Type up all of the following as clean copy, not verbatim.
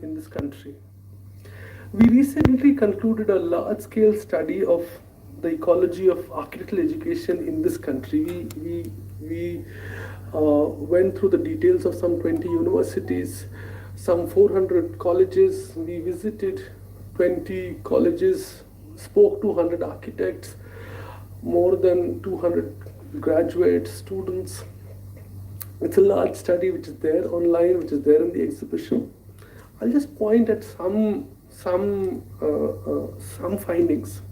in this country. We recently concluded a large-scale study of the ecology of architectural education in this country. We went through the details of some 20 universities, some 400 colleges. We visited 20 colleges, spoke to 100 architects, more than 200 graduate students. It's a large study which is there online, which is there in the exhibition. I'll just point at some findings.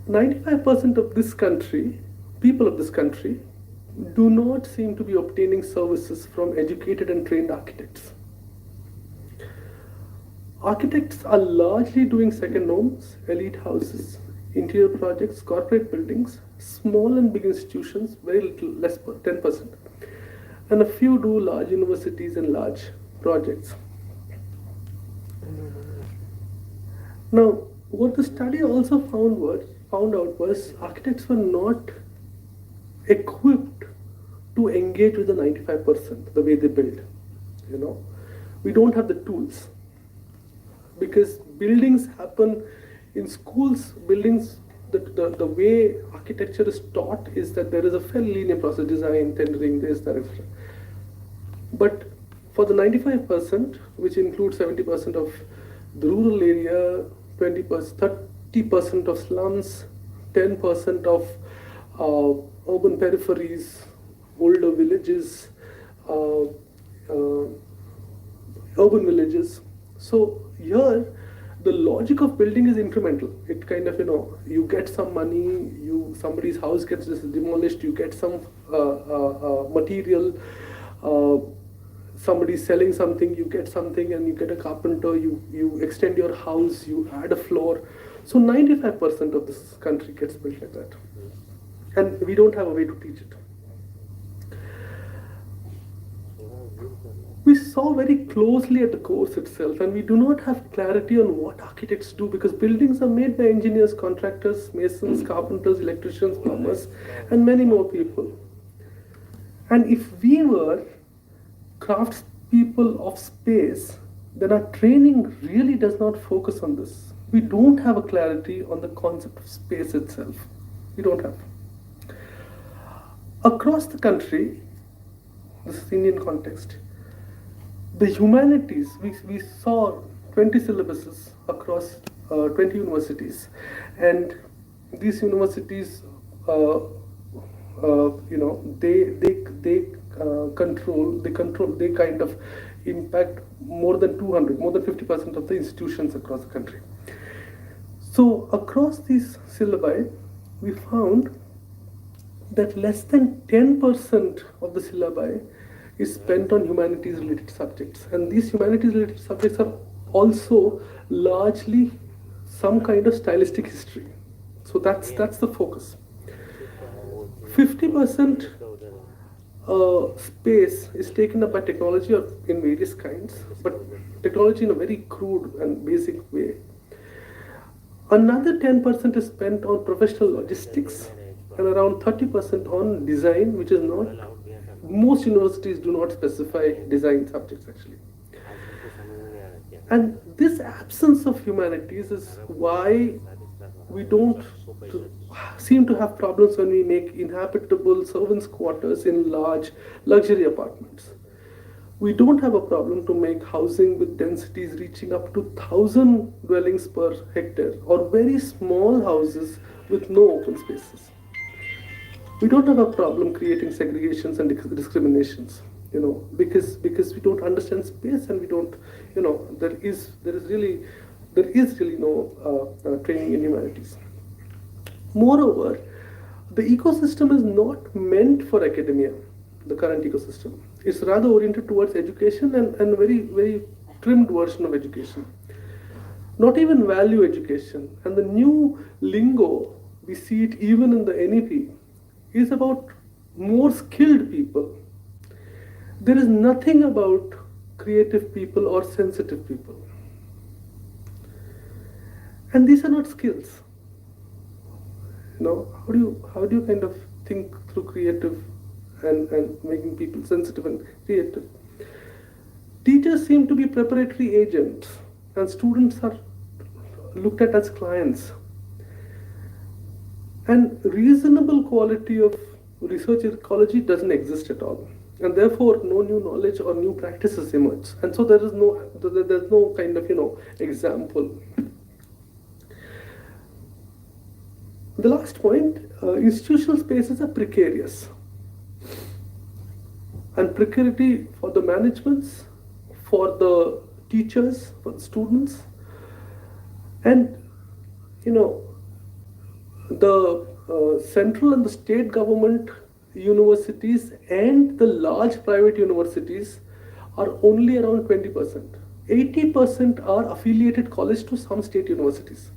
95% of this country, people of this country, do not seem to be obtaining services from educated and trained architects. Architects are largely doing second homes, elite houses, interior projects, corporate buildings, small and big institutions, very little, less, 10%. And a few do large universities and large projects. Now, what the study also found out was architects were not equipped to engage with the 95%, the way they build. We don't have the tools, because buildings happen in schools. Buildings, the way architecture is taught is that there is a fairly linear process: design, tendering, this, that, etc. But for the 95%, which includes 70% of the rural area, 20%, 30% of slums, 10% of urban peripheries, older villages, urban villages. So here, the logic of building is incremental. It kind of, you get some money, somebody's house gets demolished, you get some material, somebody's selling something, you get something, and you get a carpenter, you extend your house, you add a floor. So 95% of this country gets built like that. And we don't have a way to teach it. We saw very closely at the course itself, and we do not have clarity on what architects do, because buildings are made by engineers, contractors, masons, carpenters, electricians, plumbers, and many more people. And if we were craftspeople of space, then our training really does not focus on this. We don't have a clarity on the concept of space itself. We don't have. Across the country, this is Indian context, the humanities, we saw 20 syllabuses across 20 universities, and these universities, they kind of impact more than 50% of the institutions across the country. So across these syllabi, we found that less than 10% of the syllabi is spent on humanities related subjects, and these humanities related subjects are also largely some kind of stylistic history. So that's the focus. 50% space is taken up by technology or in various kinds, but technology in a very crude and basic way. Another 10% is spent on professional logistics, and around 30% on design, which is not, most universities do not specify design subjects actually. And this absence of humanities is why we don't seem to have problems when we make inhabitable servants' quarters in large luxury apartments. We don't have a problem to make housing with densities reaching up to 1,000 dwellings per hectare, or very small houses with no open spaces. We don't have a problem creating segregations and discriminations, because we don't understand space, and we don't, there is really no training in humanities. Moreover, the ecosystem is not meant for academia, the current ecosystem. It's rather oriented towards education, and a very, very trimmed version of education. Not even value education. And the new lingo, we see it even in the NEP, is about more skilled people. There is nothing about creative people or sensitive people. And these are not skills. How do you kind of think through creative and making people sensitive and creative? Teachers seem to be preparatory agents, and students are looked at as clients. And reasonable quality of research ecology doesn't exist at all. And therefore, no new knowledge or new practices emerge. And so there's no kind of, example. The last point, institutional spaces are precarious. And precarity for the managements, for the teachers, for the students, and the central and the state government universities and the large private universities are only around 20%. 80% are affiliated college to some state universities.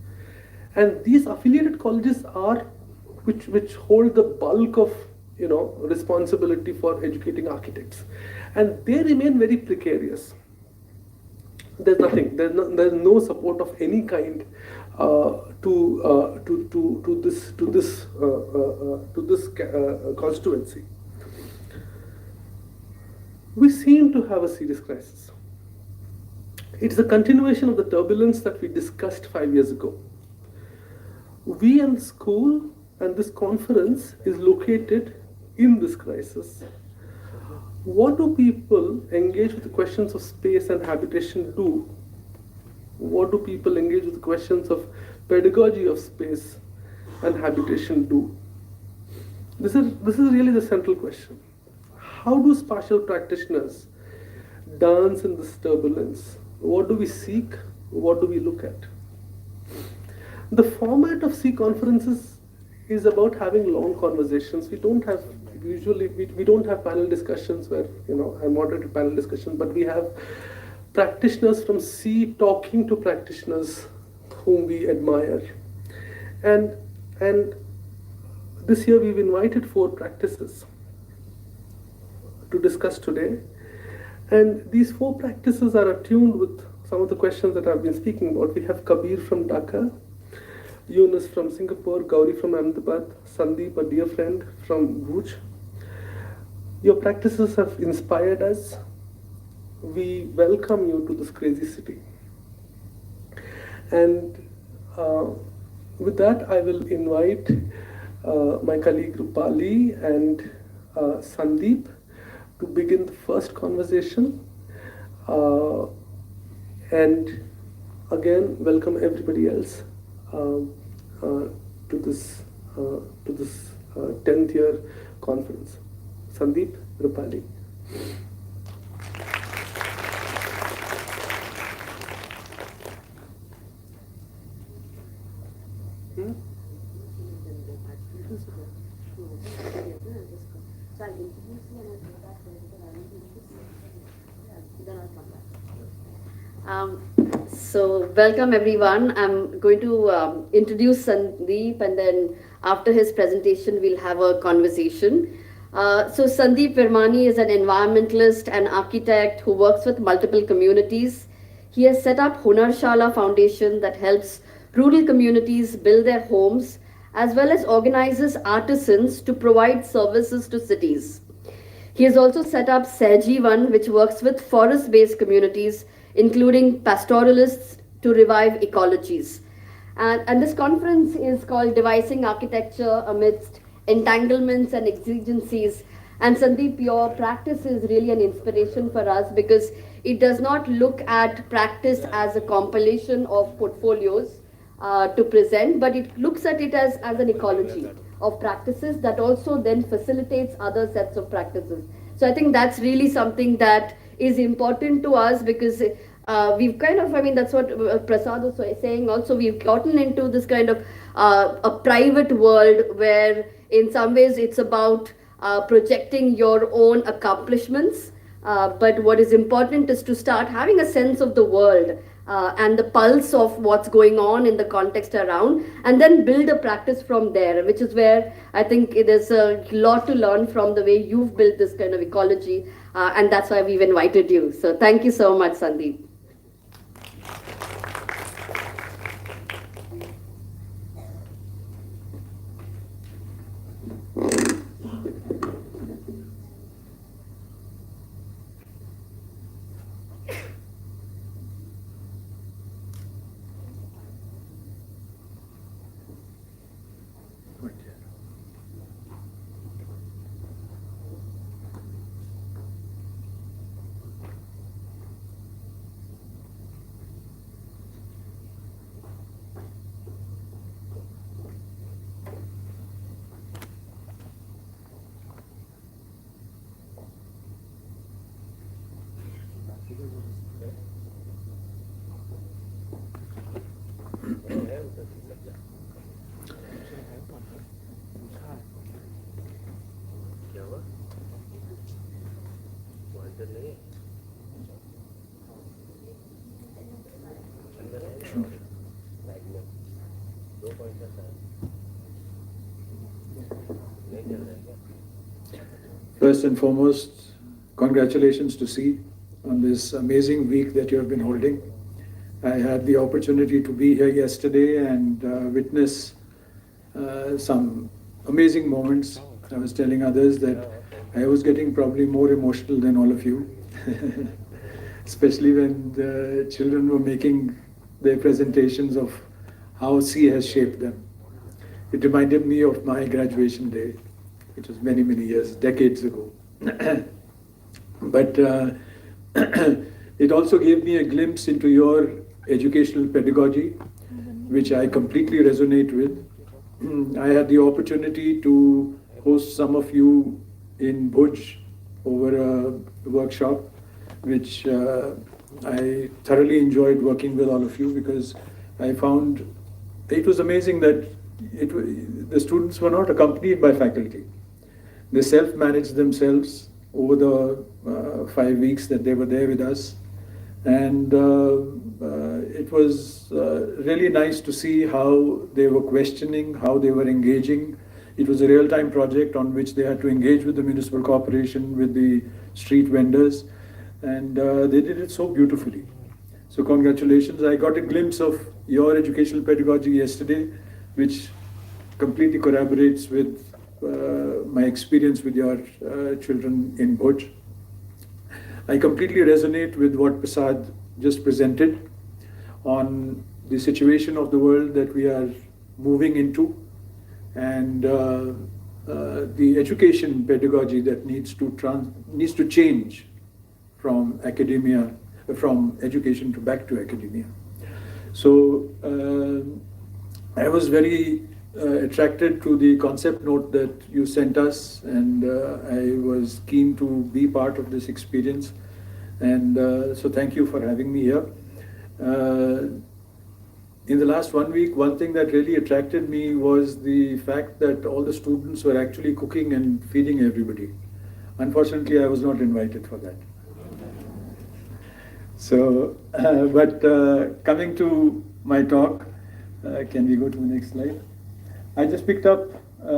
And these affiliated colleges are which hold the bulk of responsibility for educating architects, and they remain very precarious. There's nothing. There's no support of any kind to this constituency. We seem to have a serious crisis. It's a continuation of the turbulence that we discussed 5 years ago. We and school and this conference is located in this crisis. What do people engage with the questions of space and habitation do? What do people engage with the questions of pedagogy of space and habitation do? This is really the central question. How do spatial practitioners dance in this turbulence? What do we seek? What do we look at? The format of C conferences is about having long conversations. We don't have panel discussions where I moderate a panel discussion, but we have practitioners from C talking to practitioners whom we admire. And this year we've invited 4 practices to discuss today. And these 4 practices are attuned with some of the questions that I've been speaking about. We have Kabir from Dhaka, Yunus from Singapore, Gauri from Ahmedabad, Sandeep, a dear friend, from Bhuj. Your practices have inspired us. We welcome you to this crazy city. And with that, I will invite my colleague Rupali and Sandeep to begin the first conversation. And again, welcome everybody else to this 10th year conference. Sandeep, Rupali. So welcome everyone. I'm going to introduce Sandeep, and then after his presentation we'll have a conversation. So Sandeep Virmani is an environmentalist and architect who works with multiple communities. He has set up Hunarshala Foundation that helps rural communities build their homes, as well as organizes artisans to provide services to cities. He has also set up Sajivan, which works with forest-based communities, including pastoralists, to revive ecologies. And this conference is called Devising Architecture Amidst Entanglements and Exigencies. And Sandeep, your practice is really an inspiration for us because it does not look at practice as a compilation of portfolios to present, but it looks at it as an ecology of practices that also then facilitates other sets of practices. So I think that's really something that is important to us because we've kind of, that's what Prasad was saying also, we've gotten into this kind of a private world where in some ways it's about projecting your own accomplishments, but what is important is to start having a sense of the world and the pulse of what's going on in the context around, and then build a practice from there, which is where I think there's a lot to learn from the way you've built this kind of ecology, and that's why we've invited you. So thank you so much, Sandeep. First and foremost, congratulations to C on this amazing week that you have been holding. I had the opportunity to be here yesterday and witness some amazing moments. I was telling others that I was getting probably more emotional than all of you, especially when the children were making their presentations of how C has shaped them. It reminded me of my graduation day, which was many, many years, decades ago. But it also gave me a glimpse into your educational pedagogy, which I completely resonate with. I had the opportunity to host some of you in Bhuj over a workshop, which I thoroughly enjoyed working with all of you, because I found it was amazing that the students were not accompanied by faculty. They self-managed themselves over the 5 weeks that they were there with us. And it was really nice to see how they were questioning, how they were engaging. It was a real-time project on which they had to engage with the municipal corporation, with the street vendors, and they did it so beautifully. So congratulations. I got a glimpse of your educational pedagogy yesterday, which completely corroborates with my experience with your children in Bhuj. I completely resonate with what Prasad just presented on the situation of the world that we are moving into, and the education pedagogy that needs to change from academia, from education to back to academia. So I was very attracted to the concept note that you sent us, and I was keen to be part of this experience. And so thank you for having me here. In the last 1 week, one thing that really attracted me was the fact that all the students were actually cooking and feeding everybody. Unfortunately, I was not invited for that. So, but coming to my talk, can we go to the next slide? I just picked up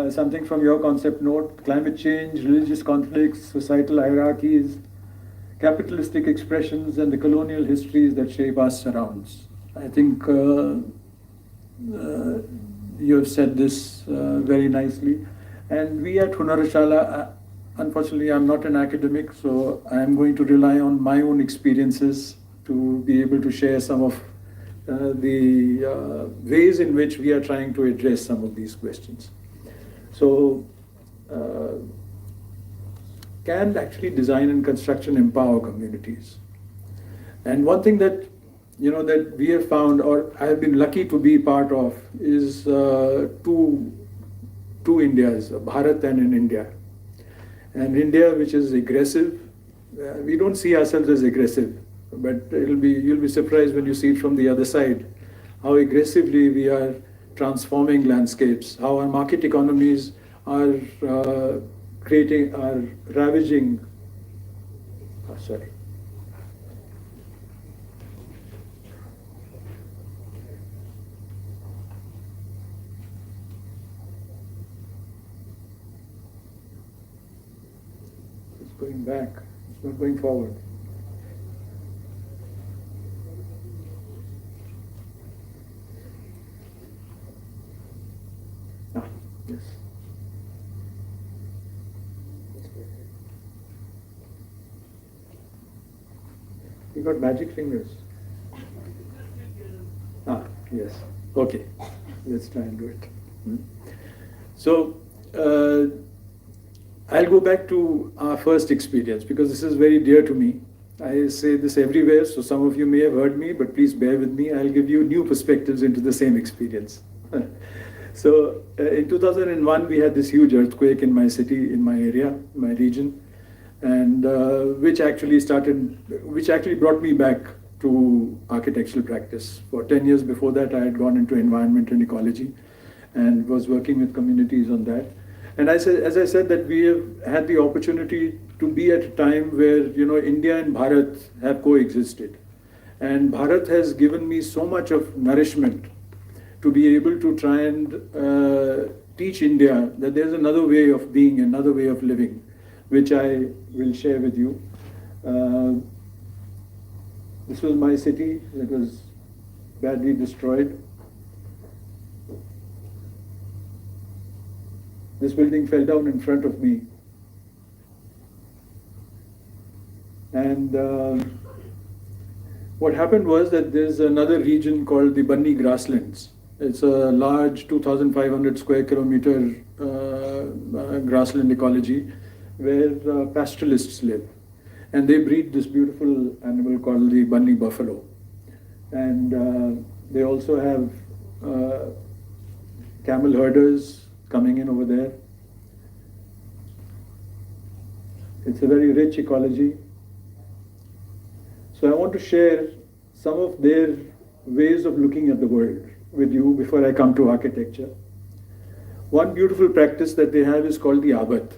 something from your concept note: climate change, religious conflicts, societal hierarchies, capitalistic expressions, and the colonial histories that shape our surrounds. I think you have said this very nicely. And we at Hunarashala, unfortunately, I'm not an academic, so I'm going to rely on my own experiences to be able to share some of the ways in which we are trying to address some of these questions. So, can actually design and construction empower communities? And one thing that that we have found, or I have been lucky to be part of, is two Indias, Bharat and in India. And India, which is aggressive, we don't see ourselves as aggressive, but you'll be surprised when you see it from the other side, how aggressively we are transforming landscapes, how our market economies are ravaging. Sorry. It's going back. It's not going forward. Yes. You got magic fingers. Yes. Okay. Let's try and do it. So, I'll go back to our first experience, because this is very dear to me. I say this everywhere, so some of you may have heard me, but please bear with me. I'll give you new perspectives into the same experience. So in 2001, we had this huge earthquake in my city, in my area, my region. and which actually brought me back to architectural practice. For 10 years before that, I had gone into environment and ecology and was working with communities on that. And as I said, that we have had the opportunity to be at a time where, India and Bharat have coexisted. And Bharat has given me so much of nourishment to be able to try and teach India that there's another way of being, another way of living, which I will share with you. This was my city that was badly destroyed. This building fell down in front of me. And what happened was that there's another region called the Bunny Grasslands. It's a large 2,500 square kilometer grassland ecology where pastoralists live. And they breed this beautiful animal called the bunny buffalo. And they also have camel herders coming in over there. It's a very rich ecology. So I want to share some of their ways of looking at the world with you before I come to architecture. One beautiful practice that they have is called the abat.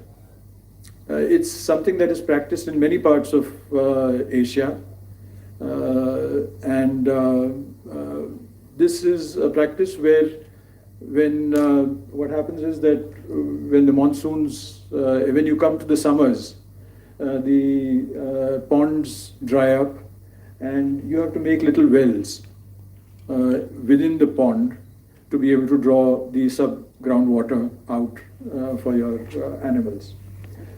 It's something that is practiced in many parts of Asia. And this is a practice where what happens is that when the monsoons, when you come to the summers, the ponds dry up and you have to make little wells within the pond to be able to draw the sub-ground water out for your animals.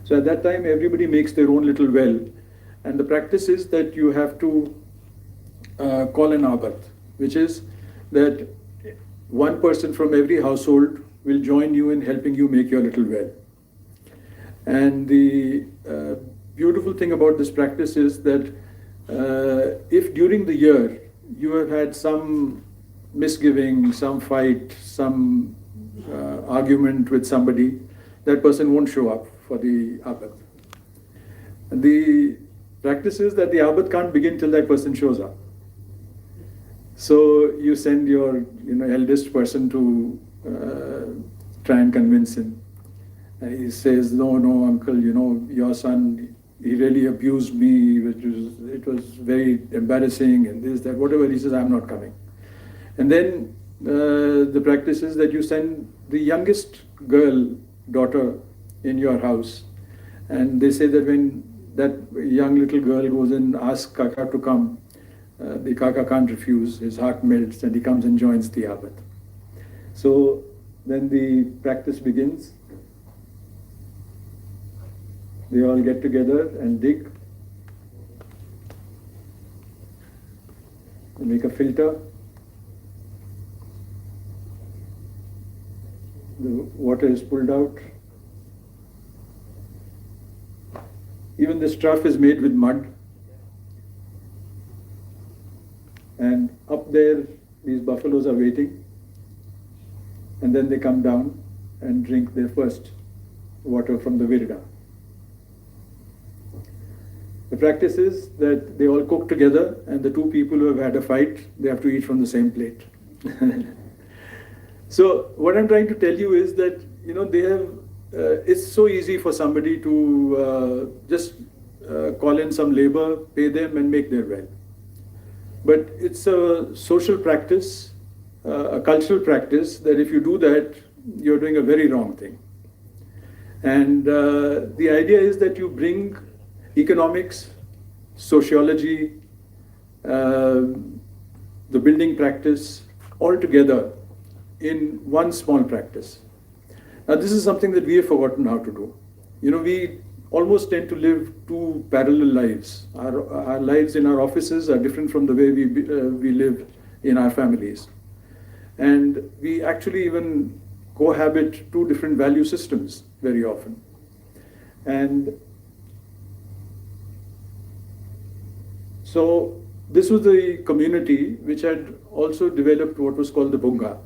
So at that time, everybody makes their own little well. And the practice is that you have to call an abat, which is that one person from every household will join you in helping you make your little well. And the beautiful thing about this practice is that if during the year you have had some misgiving, some fight, some argument with somebody, that person won't show up for the abat. The practice is that the abat can't begin till that person shows up. So you send your eldest person to try and convince him. And he says, no, uncle, your son, he really abused me, it was very embarrassing and this, that, whatever. He says, I'm not coming. And then the practice is that you send the youngest daughter in your house. And they say that when that young little girl goes and asks Kaka to come, the Kaka can't refuse, his heart melts and he comes and joins the abat. So then the practice begins. They all get together and dig. They make a filter. The water is pulled out. Even the trough is made with mud. And up there, these buffaloes are waiting. And then they come down and drink their first water from the virda. The practice is that they all cook together, and the two people who have had a fight, they have to eat from the same plate. So what I'm trying to tell you is that they have. It's so easy for somebody to just call in some labor, pay them, and make their well. But it's a social practice, a cultural practice that if you do that, you're doing a very wrong thing. And the idea is that you bring economics, sociology, the building practice, all together in one small practice. Now, this is something that we have forgotten how to do. We almost tend to live two parallel lives. Our lives in our offices are different from the way we live in our families. And we actually even cohabit two different value systems very often. And so this was the community which had also developed what was called the bunga.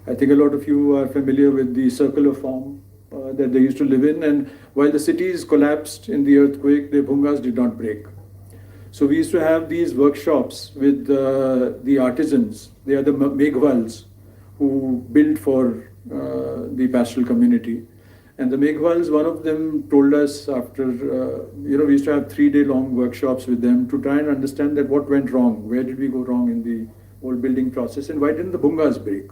I think a lot of you are familiar with the circular form that they used to live in. And while the cities collapsed in the earthquake, the bhungas did not break. So we used to have these workshops with the artisans. They are the Meghwals who built for the pastoral community. And the Meghwals, one of them told us after, we used to have 3-day long workshops with them to try and understand that what went wrong, where did we go wrong in the whole building process, and why didn't the bhungas break?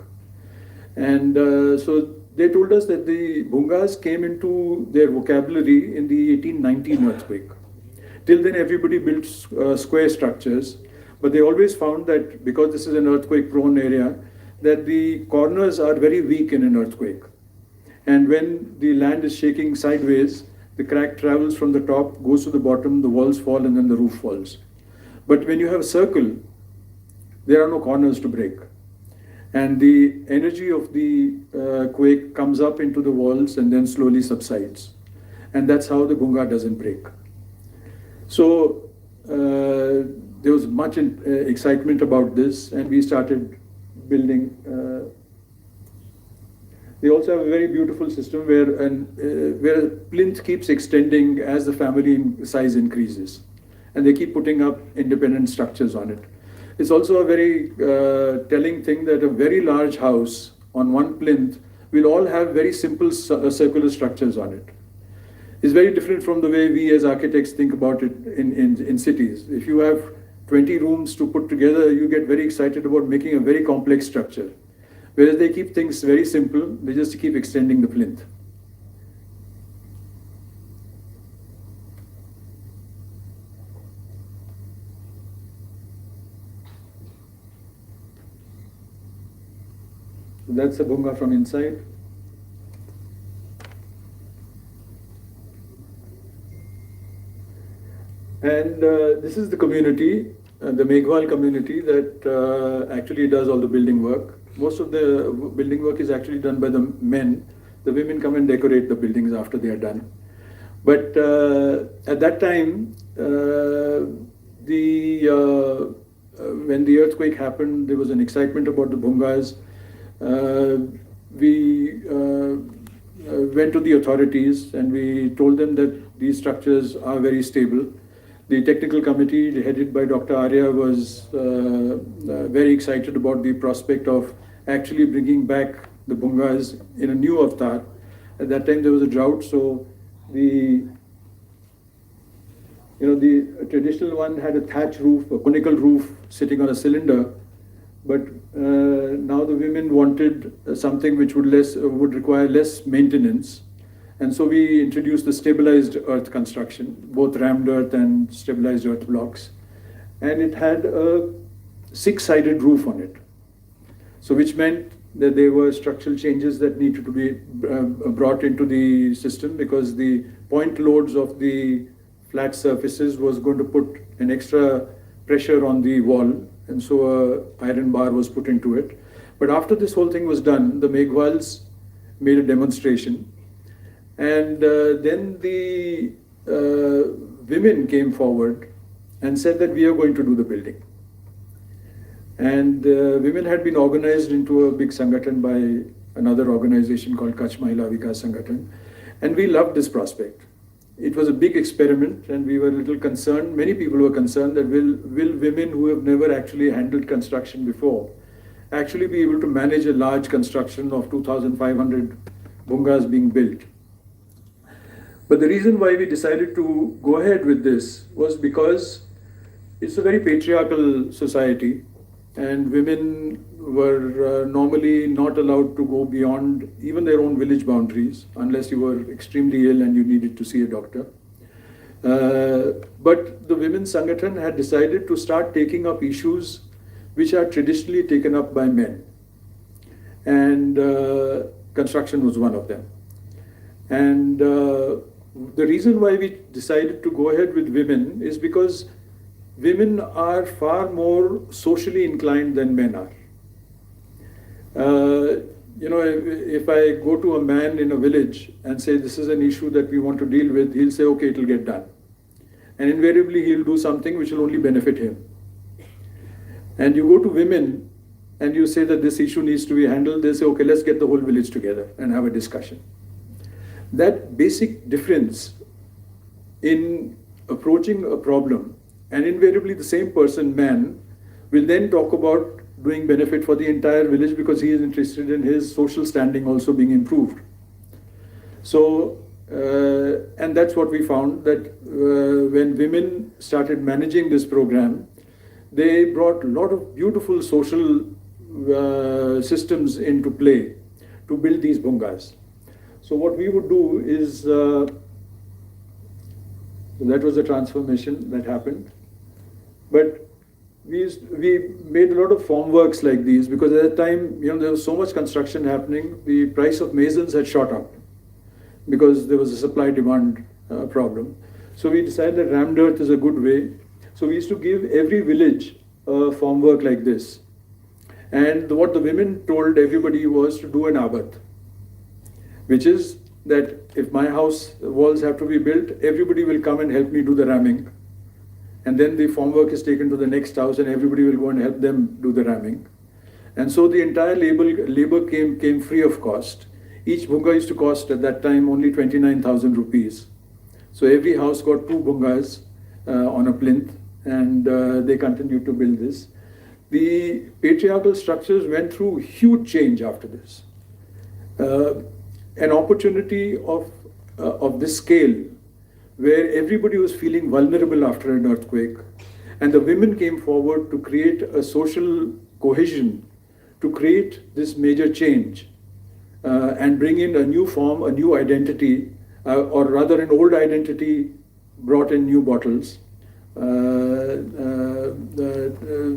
And so they told us that the bhungas came into their vocabulary in the 1819 earthquake. Till then, everybody built square structures, but they always found that because this is an earthquake-prone area, that the corners are very weak in an earthquake. And when the land is shaking sideways, the crack travels from the top, goes to the bottom, the walls fall, and then the roof falls. But when you have a circle, there are no corners to break. And the energy of the quake comes up into the walls and then slowly subsides. And that's how the bhunga doesn't break. So there was much excitement about this, and we started building. They also have a very beautiful system where a plinth keeps extending as the family size increases. And they keep putting up independent structures on it. It's also a very telling thing that a very large house on one plinth will all have very simple circular structures on it. It's very different from the way we as architects think about it in cities. If you have 20 rooms to put together, you get very excited about making a very complex structure. Whereas they keep things very simple, they just keep extending the plinth. So that's a bhunga from inside. And this is the community, the Meghwal community that actually does all the building work. Most of the building work is actually done by the men. The women come and decorate the buildings after they are done. But at that time, when the earthquake happened, there was an excitement about the bhungas. We went to the authorities and we told them that these structures are very stable. The technical committee headed by Dr. Arya was very excited about the prospect of actually bringing back the bhungas in a new avatar. At that time there was a drought, so the traditional one had a thatch roof, a conical roof sitting on a cylinder, but now the women wanted something which would require less maintenance. And so we introduced the stabilized earth construction, both rammed earth and stabilized earth blocks. And it had a 6-sided roof on it. So which meant that there were structural changes that needed to be brought into the system, because the point loads of the flat surfaces was going to put an extra pressure on the wall. And so an iron bar was put into it. But after this whole thing was done, the Meghwals made a demonstration. And then the women came forward and said that we are going to do the building. And women had been organized into a big sangathan by another organization called Kutch Mahila Vikas Sangathan. And we loved this prospect. It was a big experiment, and we were a little concerned. Many people were concerned that will women who have never actually handled construction before actually be able to manage a large construction of 2,500 bhungas being built. But the reason why we decided to go ahead with this was because it's a very patriarchal society, and women were normally not allowed to go beyond even their own village boundaries unless you were extremely ill and you needed to see a doctor. But the Women's Sangathan had decided to start taking up issues which are traditionally taken up by men. And construction was one of them. And the reason why we decided to go ahead with women is because women are far more socially inclined than men are. If I go to a man in a village and say this is an issue that we want to deal with, he'll say, okay, it'll get done. And invariably he'll do something which will only benefit him. And you go to women and you say that this issue needs to be handled, they say, okay, let's get the whole village together and have a discussion. That basic difference in approaching a problem, and invariably the same person, man, will then talk about doing benefit for the entire village because he is interested in his social standing also being improved. So, and that's what we found, that when women started managing this program, they brought a lot of beautiful social systems into play to build these bungas. So what we would do is, that was a transformation that happened. But we made a lot of formworks like these because at the time, there was so much construction happening, the price of masons had shot up because there was a supply-demand problem. So we decided that rammed earth is a good way. So we used to give every village a formwork like this. And what the women told everybody was to do an abath, which is that if my house walls have to be built, everybody will come and help me do the ramming. And then the formwork is taken to the next house and everybody will go and help them do the ramming. And so the entire labor came free of cost. Each bunga used to cost at that time only 29,000 rupees. So every house got 2 bungas on a plinth, and they continued to build this. The patriarchal structures went through huge change after this. An opportunity of this scale, where everybody was feeling vulnerable after an earthquake, and the women came forward to create a social cohesion, to create this major change, and bring in a new form, a new identity, or rather an old identity brought in new bottles,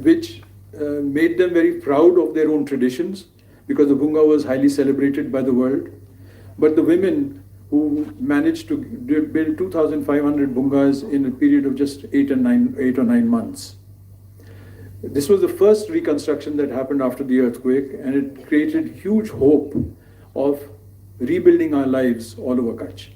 which made them very proud of their own traditions, because the bunga was highly celebrated by the world. But the women who managed to build 2,500 bungas in a period of just 8 or 9 months. This was the first reconstruction that happened after the earthquake, and it created huge hope of rebuilding our lives all over Kutch.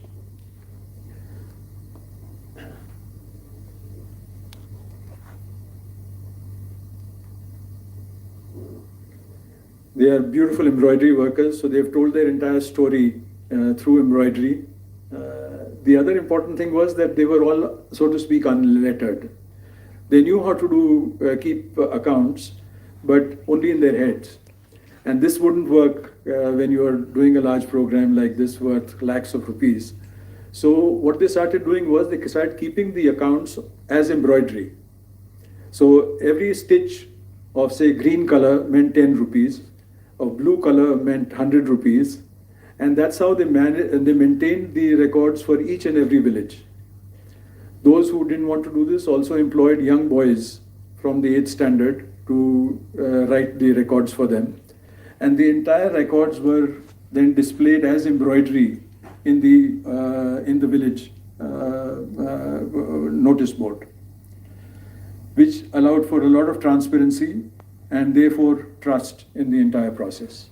They are beautiful embroidery workers, so they've told their entire story through embroidery. The other important thing was that they were all, so to speak, unlettered. They knew how to keep accounts, but only in their heads. And this wouldn't work when you are doing a large program like this worth lakhs of rupees. So what they started doing was they started keeping the accounts as embroidery. So every stitch of, say, green color meant 10 rupees, of blue color meant 100 rupees, and that's how they maintained the records for each and every village. Those who didn't want to do this also employed young boys from the 8th standard to write the records for them. And the entire records were then displayed as embroidery in the village notice board, which allowed for a lot of transparency and therefore trust in the entire process.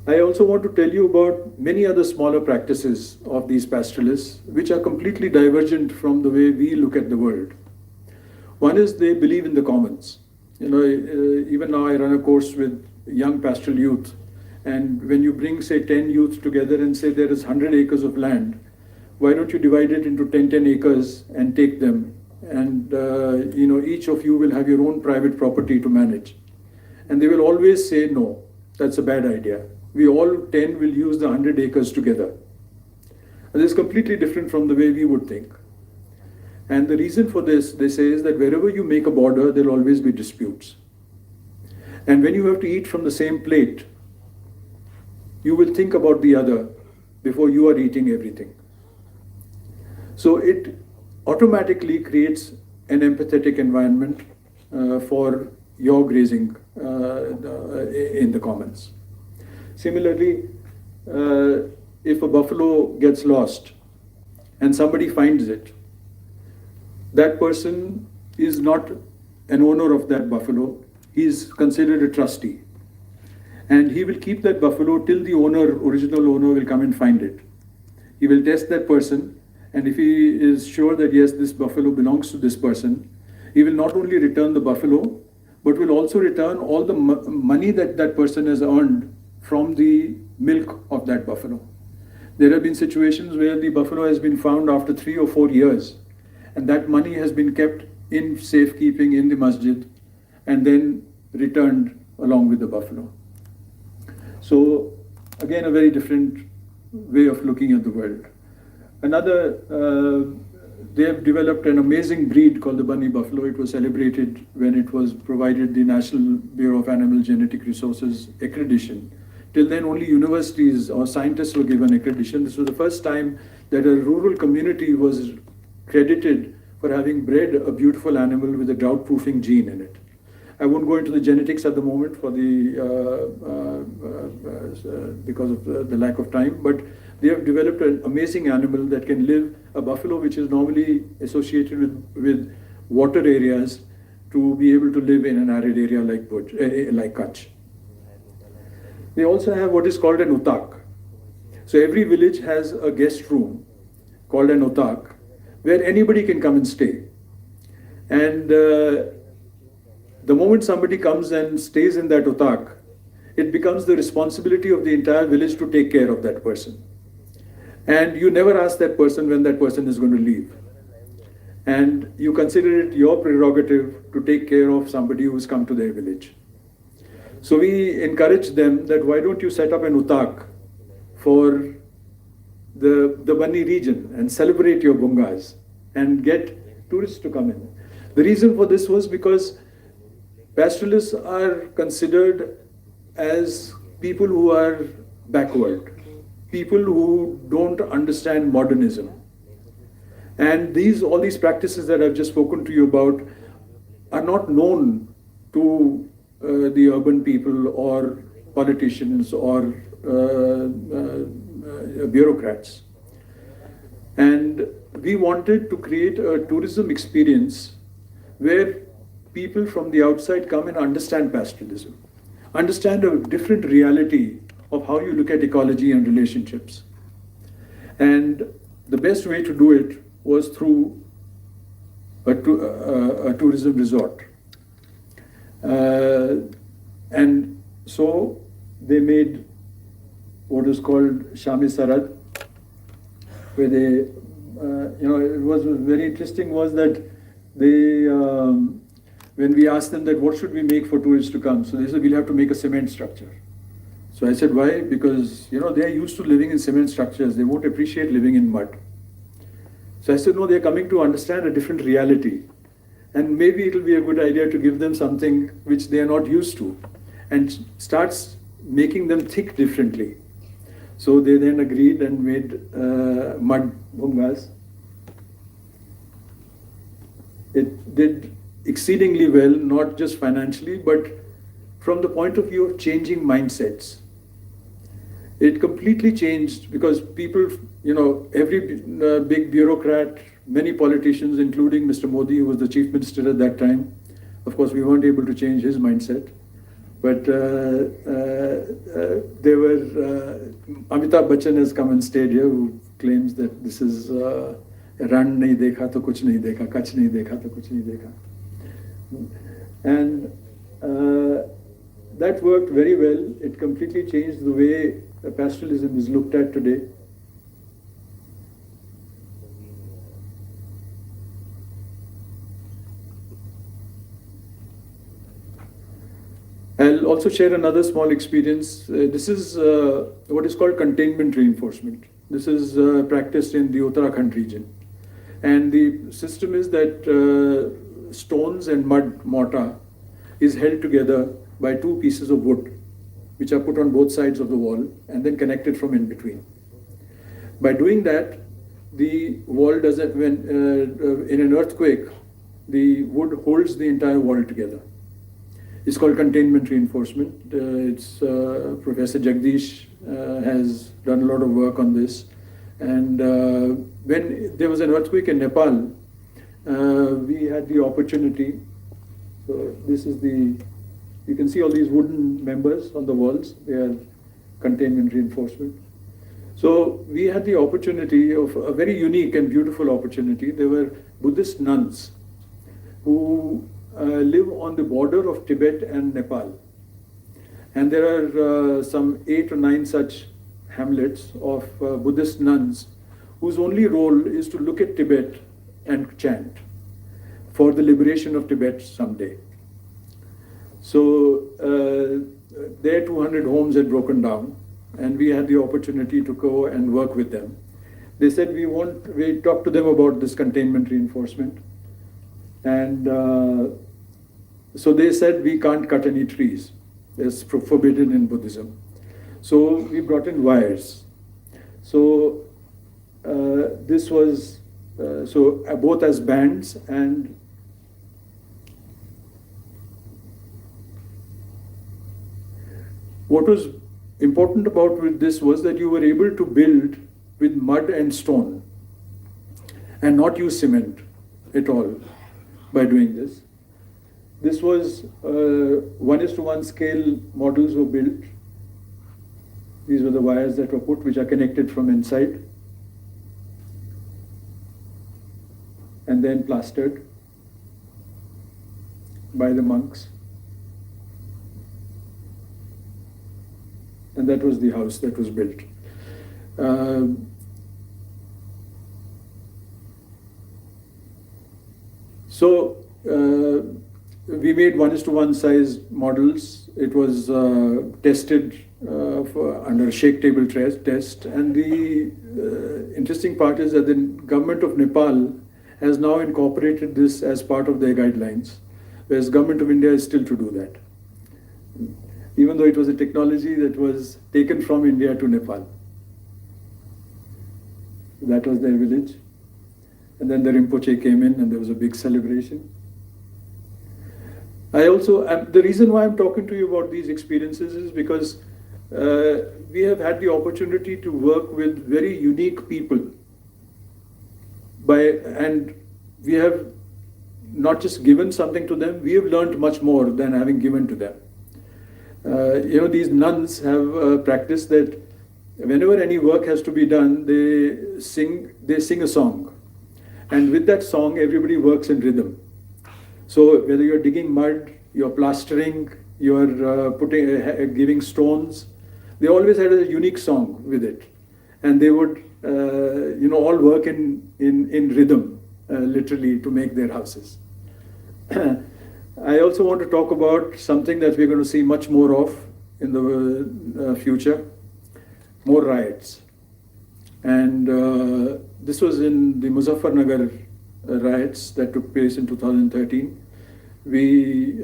I also want to tell you about many other smaller practices of these pastoralists, which are completely divergent from the way we look at the world. One is they believe in the commons. Even now I run a course with young pastoral youth, and when you bring, say, 10 youth together and say there is 100 acres of land, why don't you divide it into 10 acres and take them, and each of you will have your own private property to manage. And they will always say, no, that's a bad idea. We all 10 will use the 100 acres together. And this is completely different from the way we would think. And the reason for this, they say, is that wherever you make a border, there will always be disputes. And when you have to eat from the same plate, you will think about the other before you are eating everything. So it automatically creates an empathetic environment for your grazing in the commons. Similarly, if a buffalo gets lost and somebody finds it, that person is not an owner of that buffalo. He is considered a trustee. And he will keep that buffalo till the original owner will come and find it. He will test that person, and if he is sure that yes, this buffalo belongs to this person, he will not only return the buffalo, but will also return all the money that that person has earned from the milk of that buffalo. There have been situations where the buffalo has been found after 3 or 4 years, and that money has been kept in safekeeping in the masjid and then returned along with the buffalo. So, again, a very different way of looking at the world. Another, they have developed an amazing breed called the bunny buffalo. It was celebrated when it was provided the National Bureau of Animal Genetic Resources accreditation. Till then, only universities or scientists were given accreditation. This was the first time that a rural community was credited for having bred a beautiful animal with a drought-proofing gene in it. I won't go into the genetics at the moment for the because of the lack of time, but they have developed an amazing animal that can live, a buffalo which is normally associated with water areas, to be able to live in an arid area like Kutch. They also have what is called an utak. So every village has a guest room called an utak where anybody can come and stay. And the moment somebody comes and stays in that utak, it becomes the responsibility of the entire village to take care of that person. And you never ask that person when that person is going to leave. And you consider it your prerogative to take care of somebody who's come to their village. So we encourage them that why don't you set up an utak for the Bani region and celebrate your bungas and get tourists to come in. The reason for this was because pastoralists are considered as people who are backward, people who don't understand modernism. And all these practices that I've just spoken to you about are not known to the urban people or politicians or bureaucrats. And we wanted to create a tourism experience where people from the outside come and understand pastoralism, understand a different reality of how you look at ecology and relationships. And the best way to do it was through a tourism resort. And so they made what is called Shami Sarad, where they, it was very interesting was that they, when we asked them that what should we make for tourists to come, so they said we'll have to make a cement structure. So I said why? Because they are used to living in cement structures, they won't appreciate living in mud. So I said no, they're coming to understand a different reality. And maybe it'll be a good idea to give them something which they are not used to and starts making them think differently. So they then agreed and made mud bungas. It did exceedingly well, not just financially, but from the point of view of changing mindsets. It completely changed because people, every big bureaucrat, many politicians, including Mr. Modi, who was the chief minister at that time. Of course, we weren't able to change his mindset. But there were, Amitabh Bachchan has come and stayed here, who claims that this is Ran nahi dekha to kuch nahi dekha, kach nahi dekha to kuch nahi dekha. And that worked very well. It completely changed the way pastoralism is looked at today. I'll also share another small experience. This is what is called containment reinforcement. This is practiced in the Uttarakhand region. And the system is that stones and mud mortar is held together by 2 pieces of wood, which are put on both sides of the wall and then connected from in between. By doing that, the wall doesn't, in an earthquake, the wood holds the entire wall together. It's called containment reinforcement. It's Professor Jagdish has done a lot of work on this. And when there was an earthquake in Nepal, we had the opportunity. So this is you can see all these wooden members on the walls. They are containment reinforcement. So we had the opportunity of a very unique and beautiful opportunity. There were Buddhist nuns who live on the border of Tibet and Nepal. And there are some 8 or 9 such hamlets of Buddhist nuns whose only role is to look at Tibet and chant for the liberation of Tibet someday. So their 200 homes had broken down, and we had the opportunity to go and work with them. They said we talked to them about this containment reinforcement, and so they said we can't cut any trees. It's forbidden in Buddhism. So we brought in wires. So this was both as bands and what was important about with this was that you were able to build with mud and stone and not use cement at all by doing this. This was 1:1 scale models were built. These were the wires that were put, which are connected from inside and then plastered by the monks. And that was the house that was built. We made 1:1 size models. It was tested under a shake table test. And the interesting part is that the government of Nepal has now incorporated this as part of their guidelines, whereas government of India is still to do that, even though it was a technology that was taken from India to Nepal. That was their village. And then the Rinpoche came in and there was a big celebration. The reason why I'm talking to you about these experiences is because we have had the opportunity to work with very unique people. And we have not just given something to them, we have learned much more than having given to them. These nuns have a practice that whenever any work has to be done, they sing a song. And with that song, everybody works in rhythm. So whether you're digging mud, you're plastering, you're giving stones, they always had a unique song with it. And they would, all work in rhythm, literally, to make their houses. I also want to talk about something that we're going to see much more of in the future, more riots. And this was in the Muzaffarnagar riots that took place in 2013. We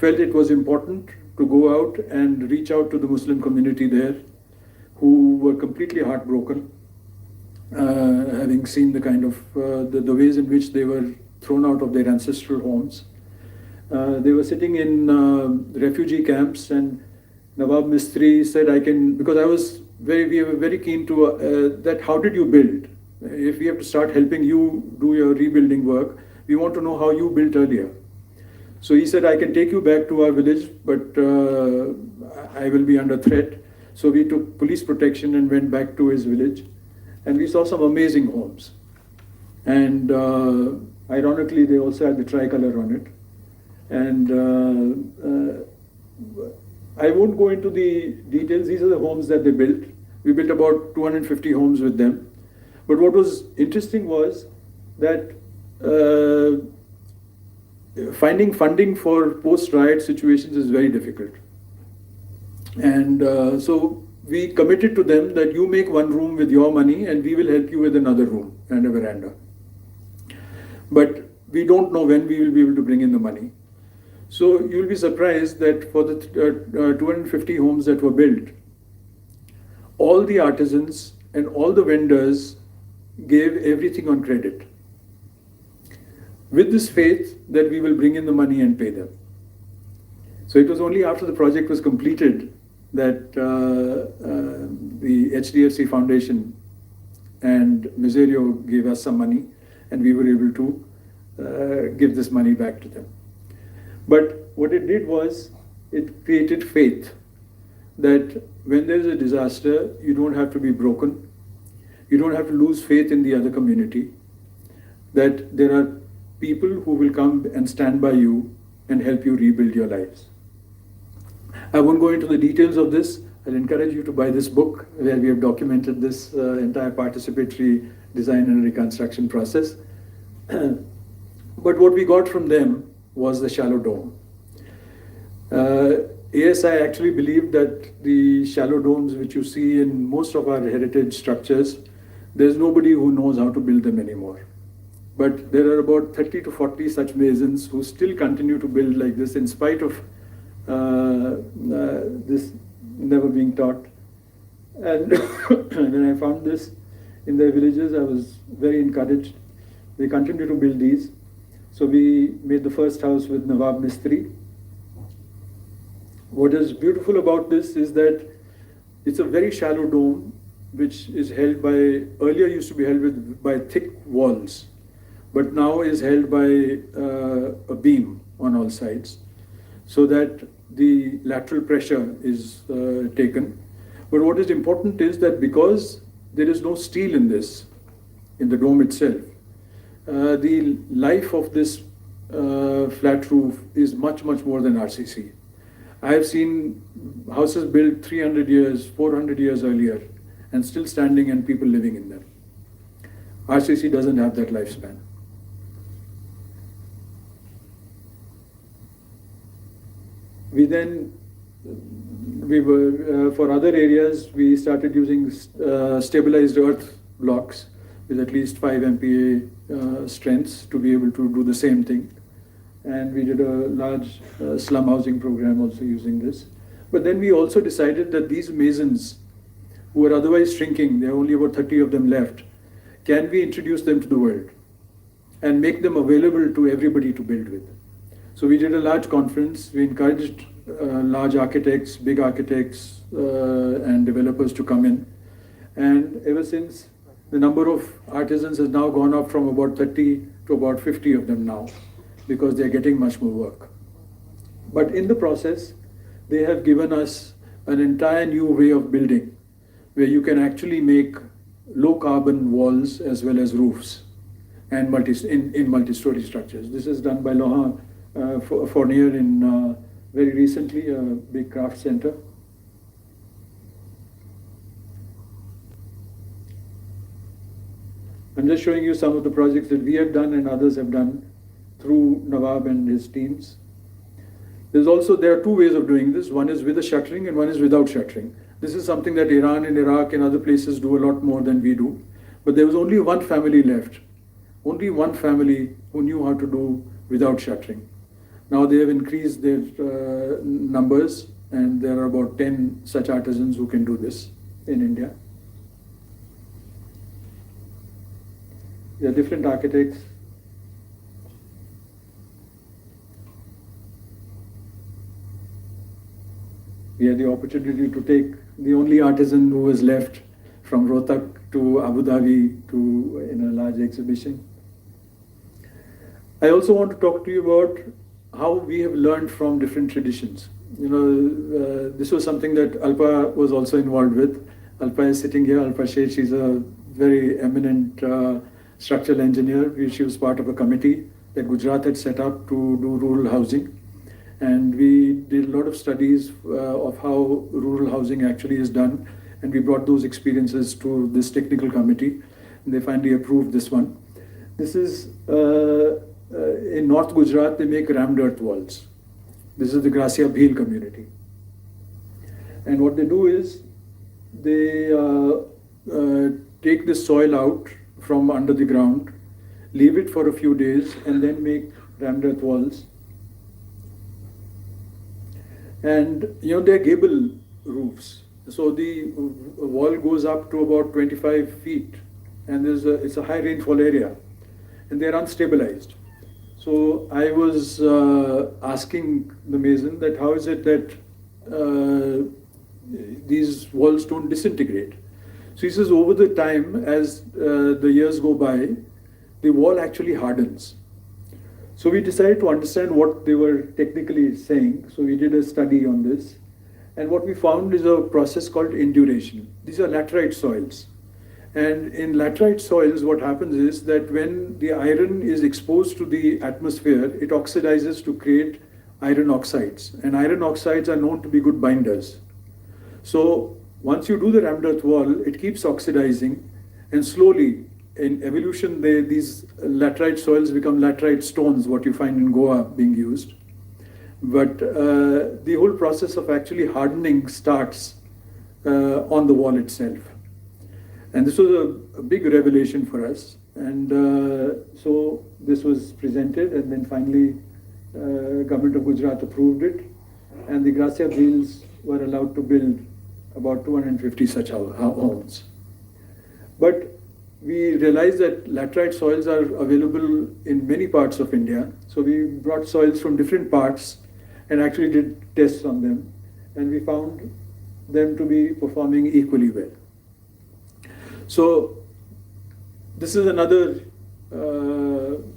felt it was important to go out and reach out to the Muslim community there, who were completely heartbroken, having seen the kind of the ways in which they were thrown out of their ancestral homes. They were sitting in refugee camps, and Nawab Mistri said, because we were very keen to, that how did you build? If we have to start helping you do your rebuilding work, we want to know how you built earlier. So he said, I can take you back to our village, but I will be under threat. So we took police protection and went back to his village, and we saw some amazing homes. And ironically, they also had the tricolor on it. And I won't go into the details. These are the homes that they built. We built about 250 homes with them. But what was interesting was that finding funding for post-riot situations is very difficult. And so we committed to them that you make one room with your money and we will help you with another room and a veranda. But we don't know when we will be able to bring in the money. So you'll be surprised that for the 250 homes that were built, all the artisans and all the vendors gave everything on credit, with this faith that we will bring in the money and pay them. So it was only after the project was completed that the HDFC Foundation and Miserio gave us some money, and we were able to give this money back to them. But what it did was, it created faith that when there is a disaster, you don't have to be broken. You don't have to lose faith in the other community. That there are people who will come and stand by you and help you rebuild your lives. I won't go into the details of this. I'll encourage you to buy this book where we have documented this entire participatory design and reconstruction process. But what we got from them was the shallow dome. ASI actually believed that the shallow domes which you see in most of our heritage structures, there's nobody who knows how to build them anymore. But there are about 30 to 40 such masons who still continue to build like this in spite of this never being taught. And when I found this in their villages, I was very encouraged. They continue to build these. So we made the first house with Nawab Mistri. What is beautiful about this is that it's a very shallow dome which is held by, earlier used to be held by thick walls, but now is held by a beam on all sides, so that the lateral pressure is taken. But what is important is that because there is no steel in this, in the dome itself, the life of this flat roof is much, much more than RCC. I have seen houses built 300 years, 400 years earlier, and still standing and people living in them. RCC doesn't have that lifespan. We then, for other areas, we started using stabilized earth blocks with at least 5 MPa strengths to be able to do the same thing. And we did a large slum housing program also using this. But then we also decided that these masons, who are otherwise shrinking, there are only about 30 of them left, can we introduce them to the world and make them available to everybody to build with? So we did a large conference. We encouraged large architects, big architects, and developers to come in. And ever since, the number of artisans has now gone up from about 30 to about 50 of them now, because they're getting much more work. But in the process, they have given us an entire new way of building, where you can actually make low carbon walls as well as roofs and in multi-story structures. This is done by Laurent Fournier in very recently, a big craft center. I'm just showing you some of the projects that we have done and others have done through Nawab and his teams. There are two ways of doing this. One is with a shuttering and one is without shuttering. This is something that Iran and Iraq and other places do a lot more than we do. But there was only one family left. Only one family who knew how to do without shuttering. Now they have increased their numbers, and there are about 10 such artisans who can do this in India. There are different architects. We had the opportunity to take the only artisan who was left from Rohtak to Abu Dhabi in a large exhibition. I also want to talk to you about how we have learned from different traditions. This was something that Alpa was also involved with. Alpa is sitting here. Alpa Sheikh, she's a very eminent structural engineer. She was part of a committee that Gujarat had set up to do rural housing. And we did a lot of studies of how rural housing actually is done. And we brought those experiences to this technical committee. And they finally approved this one. This is, in North Gujarat, they make rammed earth walls. This is the Gracia Bhil community. And what they do is, they take the soil out from under the ground, leave it for a few days, and then make rammed earth walls. And they're gable roofs. So the wall goes up to about 25 feet, and it's a high rainfall area, and they're unstabilized. So I was asking the mason that how is it that these walls don't disintegrate? So he says over the time, as the years go by, the wall actually hardens. So we decided to understand what they were technically saying. So we did a study on this. And what we found is a process called induration. These are laterite soils. And in laterite soils, what happens is that when the iron is exposed to the atmosphere, it oxidizes to create iron oxides, and iron oxides are known to be good binders. So once you do the rammed earth wall, it keeps oxidizing, and slowly in evolution, these laterite soils become laterite stones, what you find in Goa being used. But the whole process of actually hardening starts on the wall itself. And this was a big revelation for us. And so this was presented, and then finally government of Gujarat approved it, and the Gracia Bhils were allowed to build about 250 such homes. But we realized that laterite soils are available in many parts of India. So we brought soils from different parts and actually did tests on them, and we found them to be performing equally well. So this is another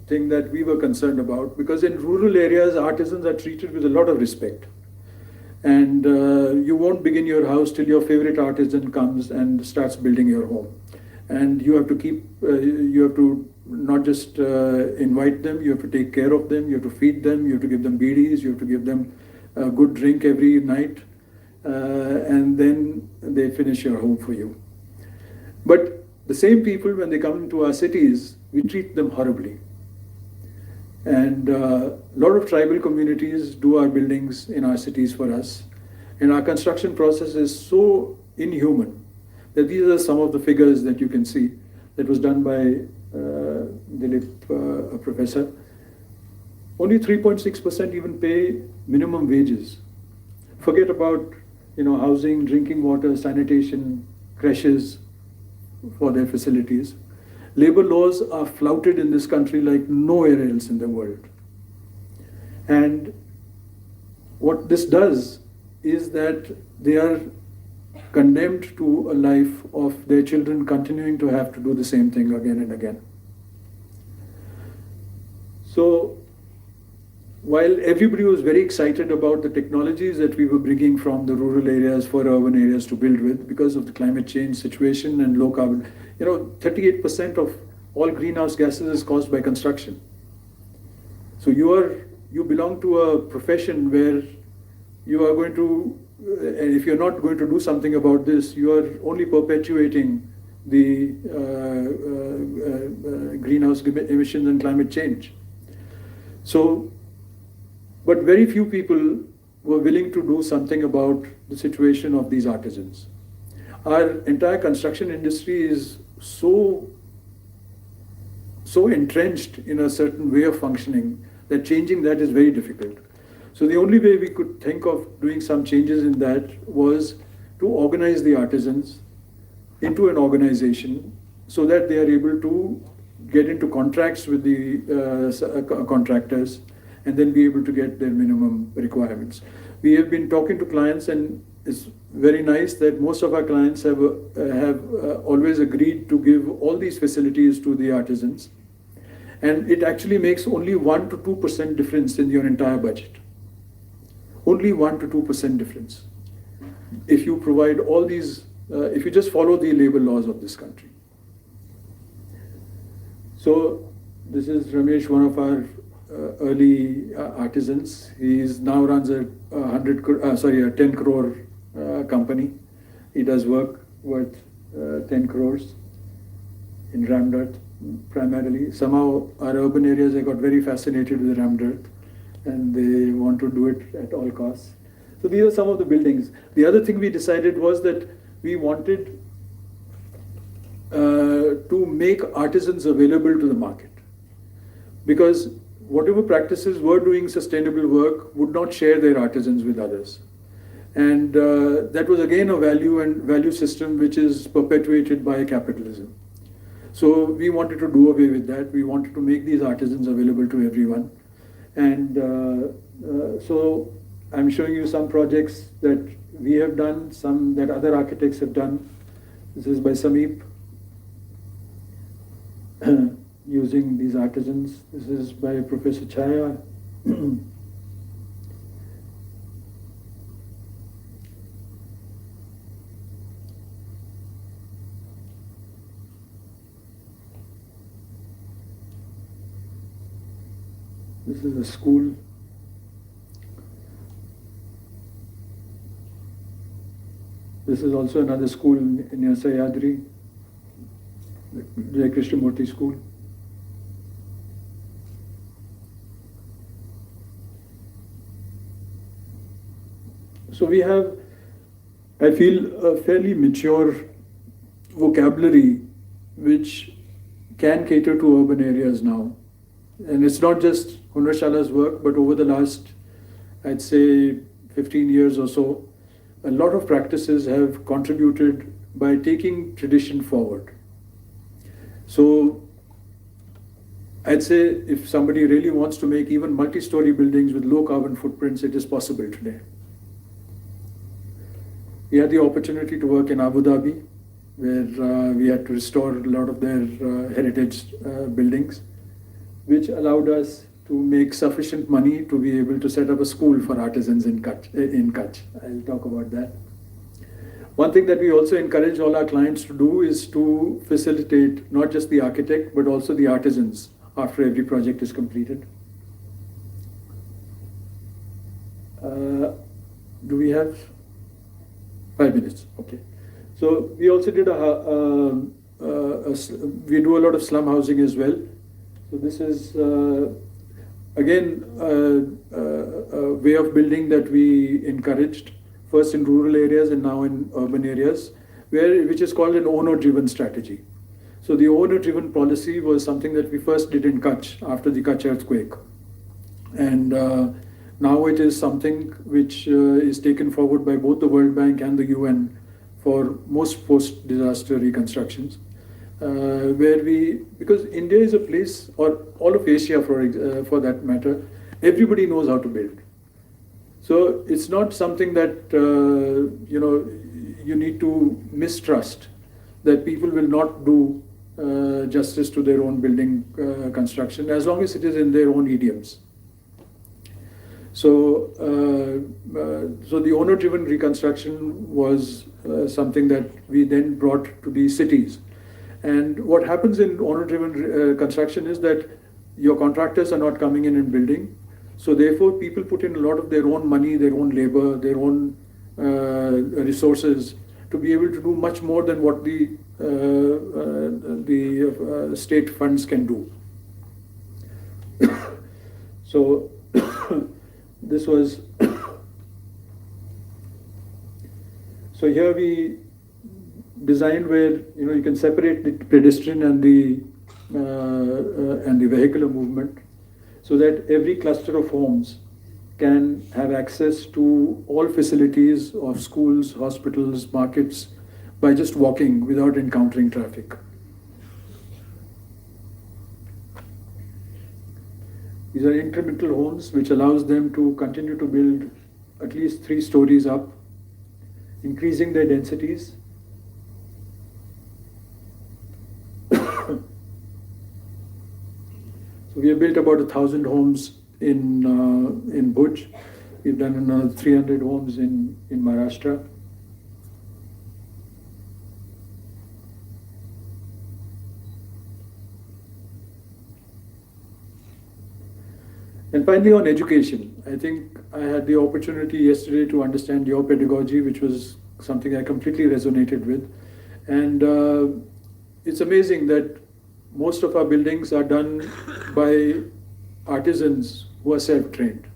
thing that we were concerned about, because in rural areas, artisans are treated with a lot of respect. And you won't begin your house till your favorite artisan comes and starts building your home. And you have to you have to not just invite them, you have to take care of them, you have to feed them, you have to give them beedis, you have to give them a good drink every night, and then they finish your home for you. But the same people, when they come into our cities, we treat them horribly. And a lot of tribal communities do our buildings in our cities for us. And our construction process is so inhuman that these are some of the figures that you can see that was done by Dilip, a professor. Only 3.6% even pay minimum wages. Forget about housing, drinking water, sanitation, creches for their facilities. Labor laws are flouted in this country like nowhere else in the world. And what this does is that they are condemned to a life of their children continuing to have to do the same thing again and again. So while everybody was very excited about the technologies that we were bringing from the rural areas for urban areas to build with because of the climate change situation and low carbon, 38% of all greenhouse gases is caused by construction. So you belong to a profession where you are going to, and if you're not going to do something about this, you are only perpetuating the greenhouse emissions and climate change. So, but very few people were willing to do something about the situation of these artisans. Our entire construction industry is so entrenched in a certain way of functioning that changing that is very difficult. So the only way we could think of doing some changes in that was to organize the artisans into an organization so that they are able to get into contracts with the contractors and then be able to get their minimum requirements. We have been talking to clients, and it's very nice that most of our clients have always agreed to give all these facilities to the artisans. And it actually makes only 1 to 2% difference in your entire budget. Only 1 to 2% difference. If you provide all these, if you just follow the labor laws of this country. So this is Ramesh, one of our early artisans. He now runs a 10 crore company. He does work worth 10 crores in rammed earth primarily. Somehow our urban areas, they got very fascinated with the rammed earth and they want to do it at all costs. So these are some of the buildings. The other thing we decided was that we wanted to make artisans available to the market, because whatever practices were doing sustainable work would not share their artisans with others. And that was again a value system which is perpetuated by capitalism. So we wanted to do away with that. We wanted to make these artisans available to everyone. And so I'm showing you some projects that we have done, some that other architects have done. This is by Sameep, using these artisans. This is by Professor Chaya. This is a school. This is also another school near Sayadri, the Krishnamurti School. So we have, I feel, a fairly mature vocabulary which can cater to urban areas now. And it's not just Hunrashala's work, but over the last, I'd say, 15 years or so, a lot of practices have contributed by taking tradition forward. So I'd say if somebody really wants to make even multi-story buildings with low carbon footprints, it is possible today. We had the opportunity to work in Abu Dhabi, where we had to restore a lot of their heritage buildings, which allowed us to make sufficient money to be able to set up a school for artisans in Kutch. I'll talk about that. One thing that we also encourage all our clients to do is to facilitate not just the architect, but also the artisans after every project is completed. Do we have 5 minutes? Okay. So we also did we do a lot of slum housing as well. So this is again a way of building that we encouraged, first in rural areas and now in urban areas, which is called an owner-driven strategy. So the owner-driven policy was something that we first did in Kutch after the Kutch earthquake. And now it is something which is taken forward by both the World Bank and the UN for most post-disaster reconstructions. Because India is a place, or all of Asia for that matter, everybody knows how to build. So it's not something that you need to mistrust, that people will not do justice to their own building construction as long as it is in their own idioms. So the owner-driven reconstruction was something that we then brought to the cities. And what happens in owner-driven construction is that your contractors are not coming in and building. So therefore, people put in a lot of their own money, their own labor, their own resources to be able to do much more than what the state funds can do. So this was, so here we designed where you can separate the pedestrian and the vehicular movement, so that every cluster of homes can have access to all facilities of schools, hospitals, markets by just walking without encountering traffic. These are incremental homes which allows them to continue to build at least 3 stories up, increasing their densities. So we have built about 1,000 homes in Bhuj. We've done another 300 homes in Maharashtra. And finally, on education, I think I had the opportunity yesterday to understand your pedagogy, which was something I completely resonated with. And it's amazing that most of our buildings are done by artisans who are self-trained.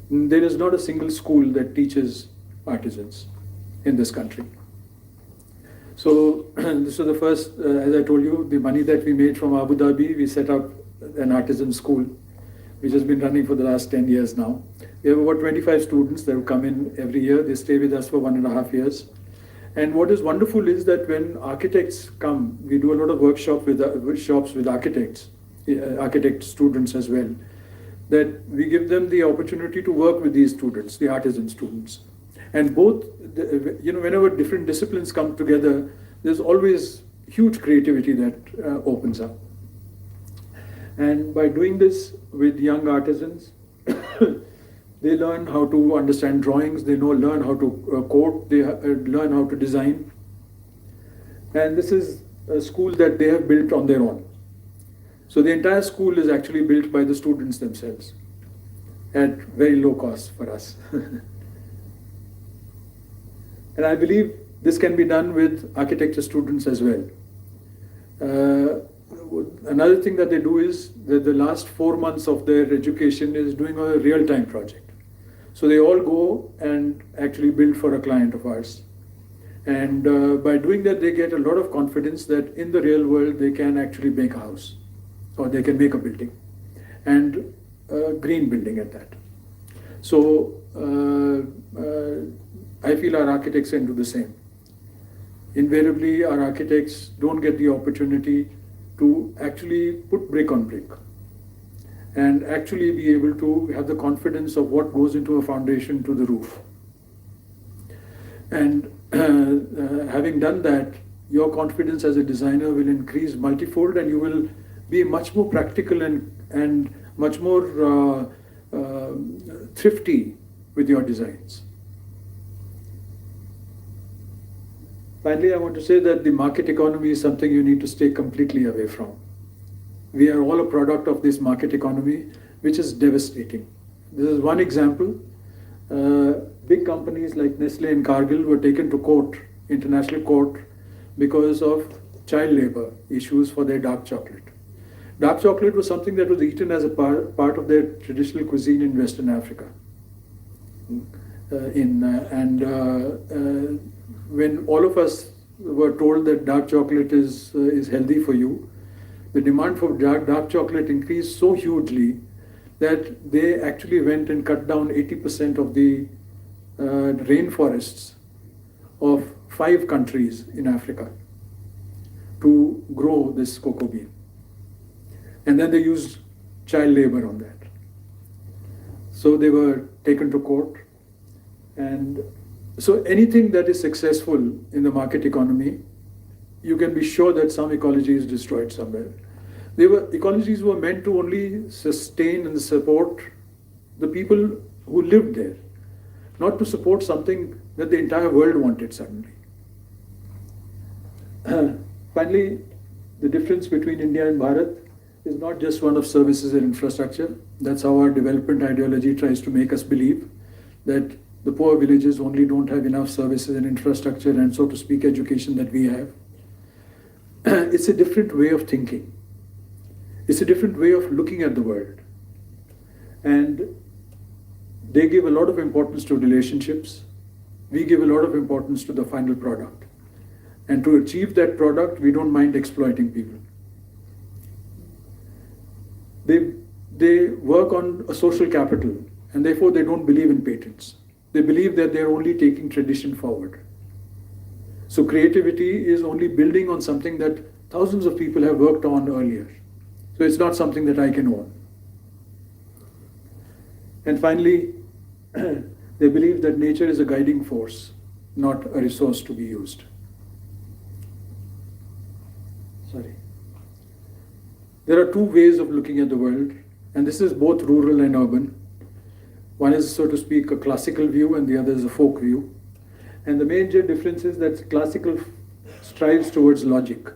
There is not a single school that teaches artisans in this country. So this was the first, as I told you, the money that we made from Abu Dhabi, we set up an artisan school, which has been running for the last 10 years now. We have about 25 students that come in every year. They stay with us for 1.5 years. And what is wonderful is that when architects come, we do a lot of workshops with architects, architect students as well, that we give them the opportunity to work with these students, the artisan students. And both, whenever different disciplines come together, there's always huge creativity that opens up. And by doing this with young artisans, they learn how to understand drawings, they learn how to code, they learn how to design. And this is a school that they have built on their own. So the entire school is actually built by the students themselves at very low cost for us. And I believe this can be done with architecture students as well. Another thing that they do is that the last 4 months of their education is doing a real-time project. So they all go and actually build for a client of ours. And by doing that, they get a lot of confidence that in the real world, they can actually make a house or they can make a building, and a green building at that. So I feel our architects can do the same. Invariably, our architects don't get the opportunity to actually put brick on brick and actually be able to have the confidence of what goes into a foundation to the roof. And having done that, your confidence as a designer will increase multifold, and you will be much more practical and much more thrifty with your designs. Finally, I want to say that the market economy is something you need to stay completely away from. We are all a product of this market economy, which is devastating. This is one example. Big companies like Nestle and Cargill were taken to court, international court, because of child labor issues for their dark chocolate. Dark chocolate was something that was eaten as a part of their traditional cuisine in Western Africa. When all of us were told that dark chocolate is healthy for you, the demand for dark chocolate increased so hugely that they actually went and cut down 80% of the rainforests of 5 countries in Africa to grow this cocoa bean. And then they used child labor on that. So they were taken to court. And so anything that is successful in the market economy, you can be sure that some ecology is destroyed somewhere. Ecologies were meant to only sustain and support the people who lived there, not to support something that the entire world wanted suddenly. Finally, the difference between India and Bharat is not just one of services and infrastructure. That's how our development ideology tries to make us believe, that the poor villages only don't have enough services and infrastructure and, so to speak, education that we have. It's a different way of thinking. It's a different way of looking at the world. And they give a lot of importance to relationships. We give a lot of importance to the final product. And to achieve that product, we don't mind exploiting people. They work on a social capital, and therefore they don't believe in patents. They believe that they're only taking tradition forward. So creativity is only building on something that thousands of people have worked on earlier. So it's not something that I can own. And finally, they believe that nature is a guiding force, not a resource to be used. Sorry. There are 2 ways of looking at the world, and this is both rural and urban. One is, so to speak, a classical view, and the other is a folk view. And the major difference is that classical strives towards logic,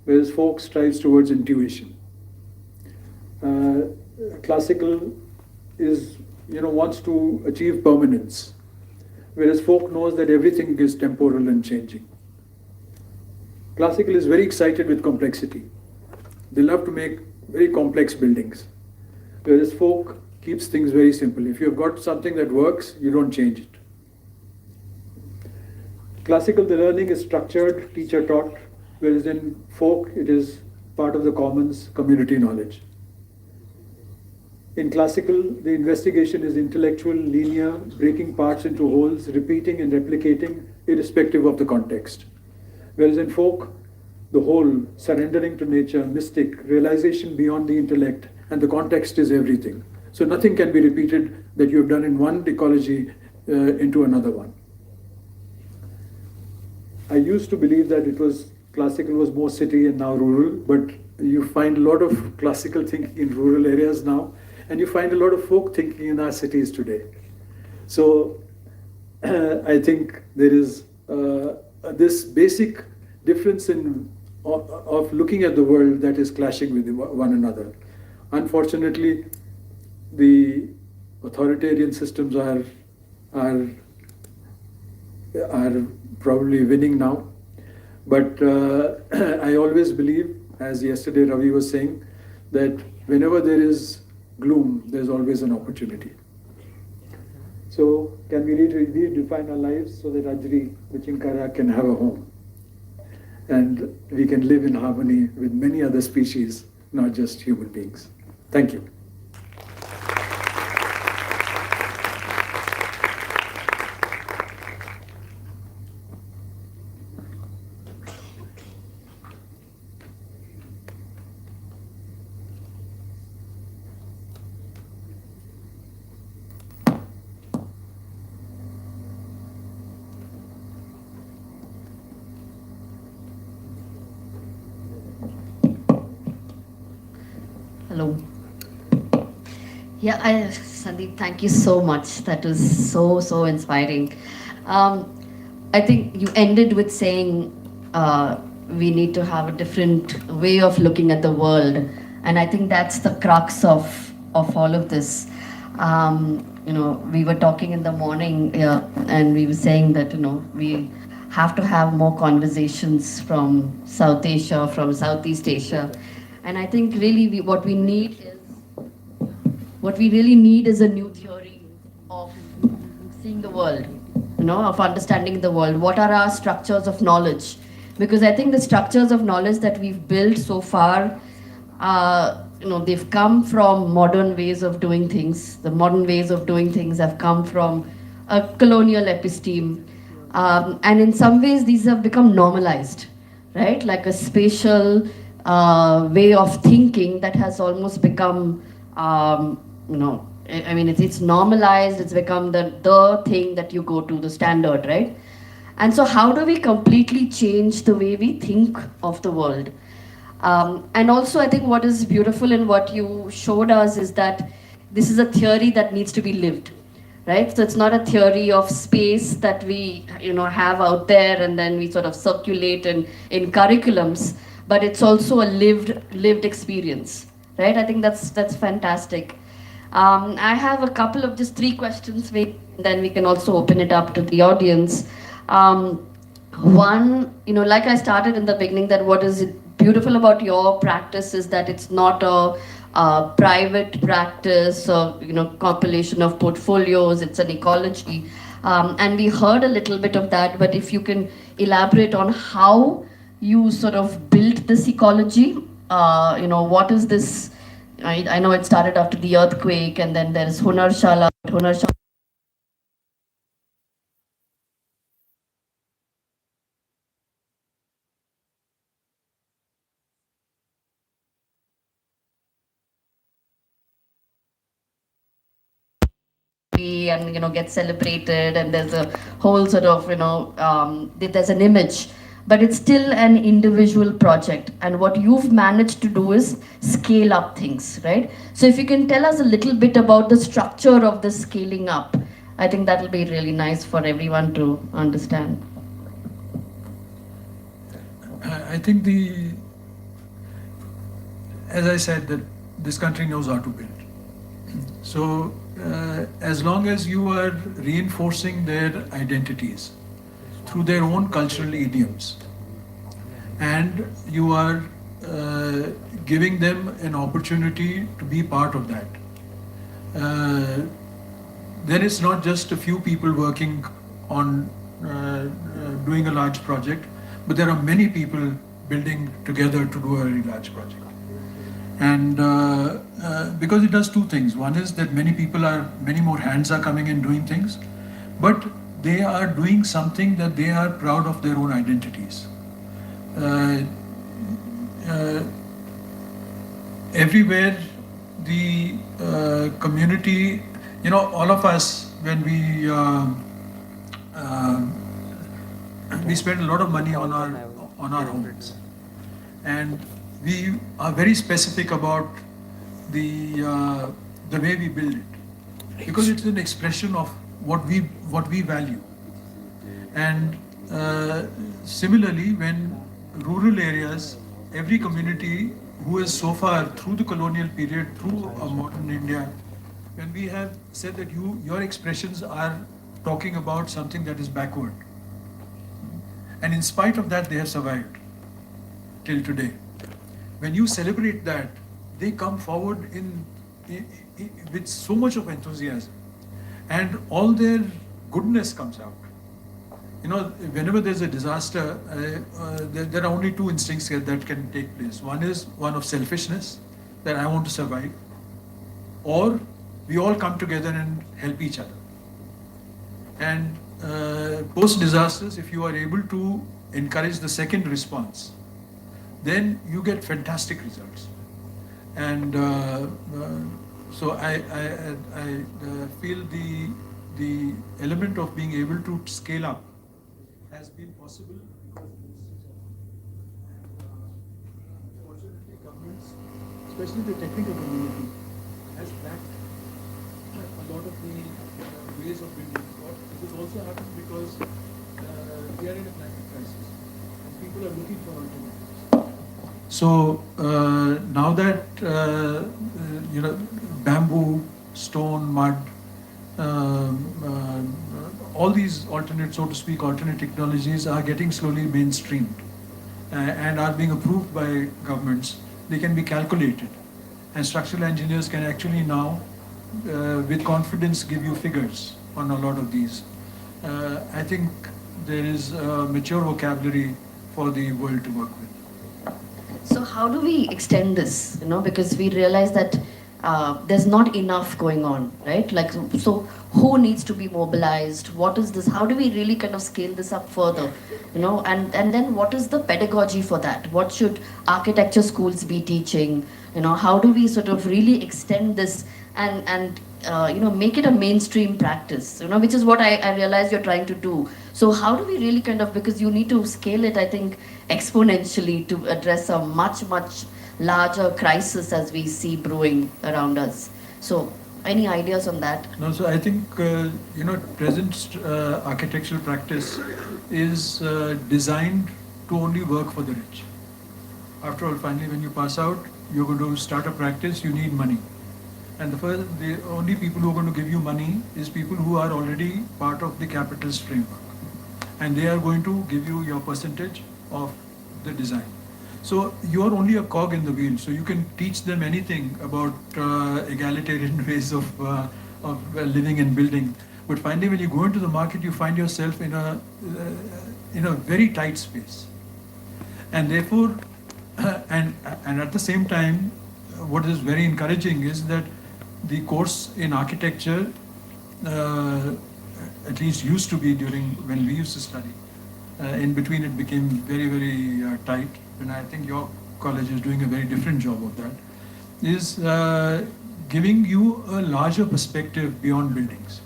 whereas folk strives towards intuition. Classical is, wants to achieve permanence, whereas folk knows that everything is temporal and changing. Classical is very excited with complexity. They love to make very complex buildings, whereas folk keeps things very simple. If you've got something that works, you don't change it. Classical, the learning is structured, teacher taught, whereas in folk, it is part of the commons, community knowledge. In classical, the investigation is intellectual, linear, breaking parts into wholes, repeating and replicating, irrespective of the context. Whereas in folk, the whole, surrendering to nature, mystic, realization beyond the intellect, and the context is everything. So nothing can be repeated that you have done in one ecology into another one. I used to believe that classical was more city and now rural, but you find a lot of classical thinking in rural areas now, and you find a lot of folk thinking in our cities today. So I think there is this basic difference of looking at the world that is clashing with one another. Unfortunately, the authoritarian systems are are probably winning now. But I always believe, as yesterday Ravi was saying, that whenever there is gloom, there's always an opportunity. So, can we redefine our lives so that Ajri, the Chinkara, can have a home? And we can live in harmony with many other species, not just human beings. Thank you. Hello. Yeah, Sandeep, thank you so much. That was so inspiring. Um, I think you ended with saying we need to have a different way of looking at the world, and I think that's the crux of all of this. We were talking in the morning, and we were saying that we have to have more conversations from South Asia, from Southeast Asia, and I think really what we really need is a new theory of seeing the world, of understanding the world. What are our structures of knowledge? Because I think the structures of knowledge that we've built so far, they've come from modern ways of doing things. The modern ways of doing things have come from a colonial episteme. And in some ways, these have become normalized, right? Like a spatial way of thinking that has almost become, I mean, it's normalized, it's become the thing that you go to, the standard, right? And so, how do we completely change the way we think of the world? And also, I think what is beautiful in what you showed us is that this is a theory that needs to be lived, right? So it's not a theory of space that we, have out there and then we sort of circulate in curriculums, but it's also a lived experience, right? I think that's fantastic. I have a couple of just three questions, then we can also open it up to the audience. One, like I started in the beginning, that what is beautiful about your practice is that it's not a private practice or compilation of portfolios. It's an ecology, and we heard a little bit of that. But if you can elaborate on how you sort of built this ecology, what is this? I know it started after the earthquake, and then there is Hunarshala. Hunarshala and gets celebrated, and there's a whole sort of there's an image, but it's still an individual project, and what you've managed to do is scale up things, right? So if you can tell us a little bit about the structure of the scaling up, I think that'll be really nice for everyone to understand. I think as I said, that this country knows how to build. So, as long as you are reinforcing their identities through their own cultural idioms, and you are giving them an opportunity to be part of that, then it's not just a few people working on doing a large project, but there are many people building together to do a very large project. And because it does two things. One is that many more hands are coming and doing things, but they are doing something that they are proud of their own identities. Everywhere the community, all of us, when we spend a lot of money on our homes, and we are very specific about the way we build it, because it's an expression of what we value. And similarly, when rural areas, every community who is so far through the colonial period, through modern India, when we have said that your expressions are talking about something that is backward, And in spite of that, they have survived till today. When you celebrate that, they come forward with so much of enthusiasm, and all their goodness comes out. You know, whenever there's a disaster, there are only two instincts here that can take place. One is one of selfishness, that I want to survive, or we all come together and help each other. And post disasters, if you are able to encourage the second response, then you get fantastic results. And so I feel the element of being able to scale up has been possible because of this. And fortunately, governments, especially the technical community, has backed a lot of the ways of building. This has also happened because we are in a climate crisis and people are looking for alternatives. So now that you know, bamboo, stone, mud, all these alternate, so to speak, alternate technologies are getting slowly mainstreamed and are being approved by governments. They can be calculated, and structural engineers can actually now, with confidence, give you figures on a lot of these. I think there is a mature vocabulary for the world to work with. So how do we extend this? You know, because we realize that there's not enough going on, right? Like, so who needs to be mobilized? What is this? How do we really kind of scale this up further? You know, and then what is the pedagogy for that? What should architecture schools be teaching? You know, how do we sort of really extend this and you know, make it a mainstream practice? You know, which is what I realize you're trying to do. So how do we really kind of, because you need to scale it, I think, exponentially to address a much larger crisis as we see brewing around us. So any ideas on that? No, so I think you know, present architectural practice is designed to only work for the rich. After all, finally, when you pass out, you're going to start a practice, you need money. And the only people who are going to give you money is people who are already part of the capitalist framework. And they are going to give you your percentage of the design. So you are only a cog in the wheel. So you can teach them anything about egalitarian ways of living and building. But finally, when you go into the market, you find yourself in a very tight space. And therefore, and at the same time, what is very encouraging is that the course in architecture, at least used to be during when we used to study, in between it became very tight, and I think your college is doing a very different job of that, is giving you a larger perspective beyond buildings.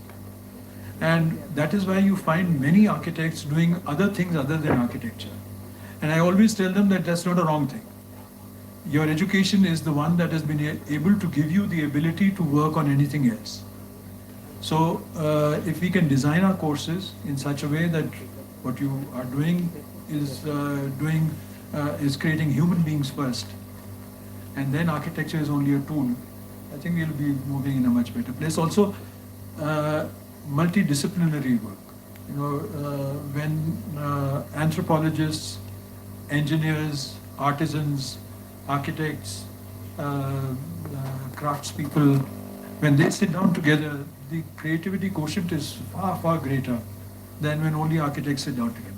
And that is why you find many architects doing other things other than architecture. And I always tell them that that's not a wrong thing. Your education is the one that has been able to give you the ability to work on anything else. So if we can design our courses in such a way that what you are doing is creating human beings first, and then architecture is only a tool, I think we'll be moving in a much better place. Also, multidisciplinary work. You know, when anthropologists, engineers, artisans, architects, craftspeople, when they sit down together, the creativity quotient is far greater than when only architects sit down together.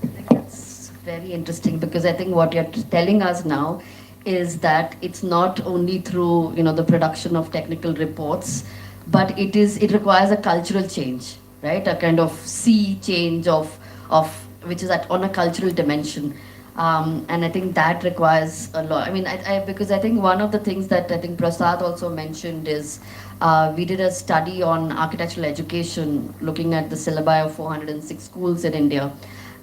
I think that's very interesting, because I think what you're telling us now is that it's not only through, you know, the production of technical reports, but it requires a cultural change, right? A kind of sea change of which is on a cultural dimension. And I think that requires a lot. I mean, because I think one of the things that I think Prasad also mentioned is we did a study on architectural education, looking at the syllabi of 406 schools in India,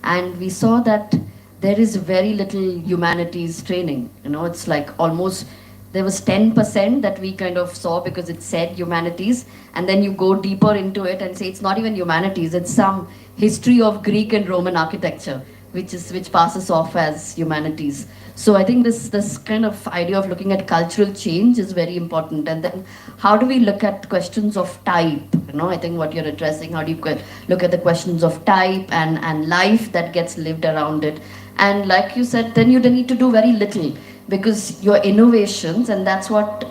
and we saw that there is very little humanities training. You know, it's like almost, there was 10% that we kind of saw because it said humanities, and then you go deeper into it and say it's not even humanities, it's some history of Greek and Roman architecture, which passes off as humanities. So I think this kind of idea of looking at cultural change is very important. And then how do we look at questions of type? I think what you're addressing, how do you look at the questions of type and life that gets lived around it? And like you said, then you don't need to do very little, because your innovations, and that's what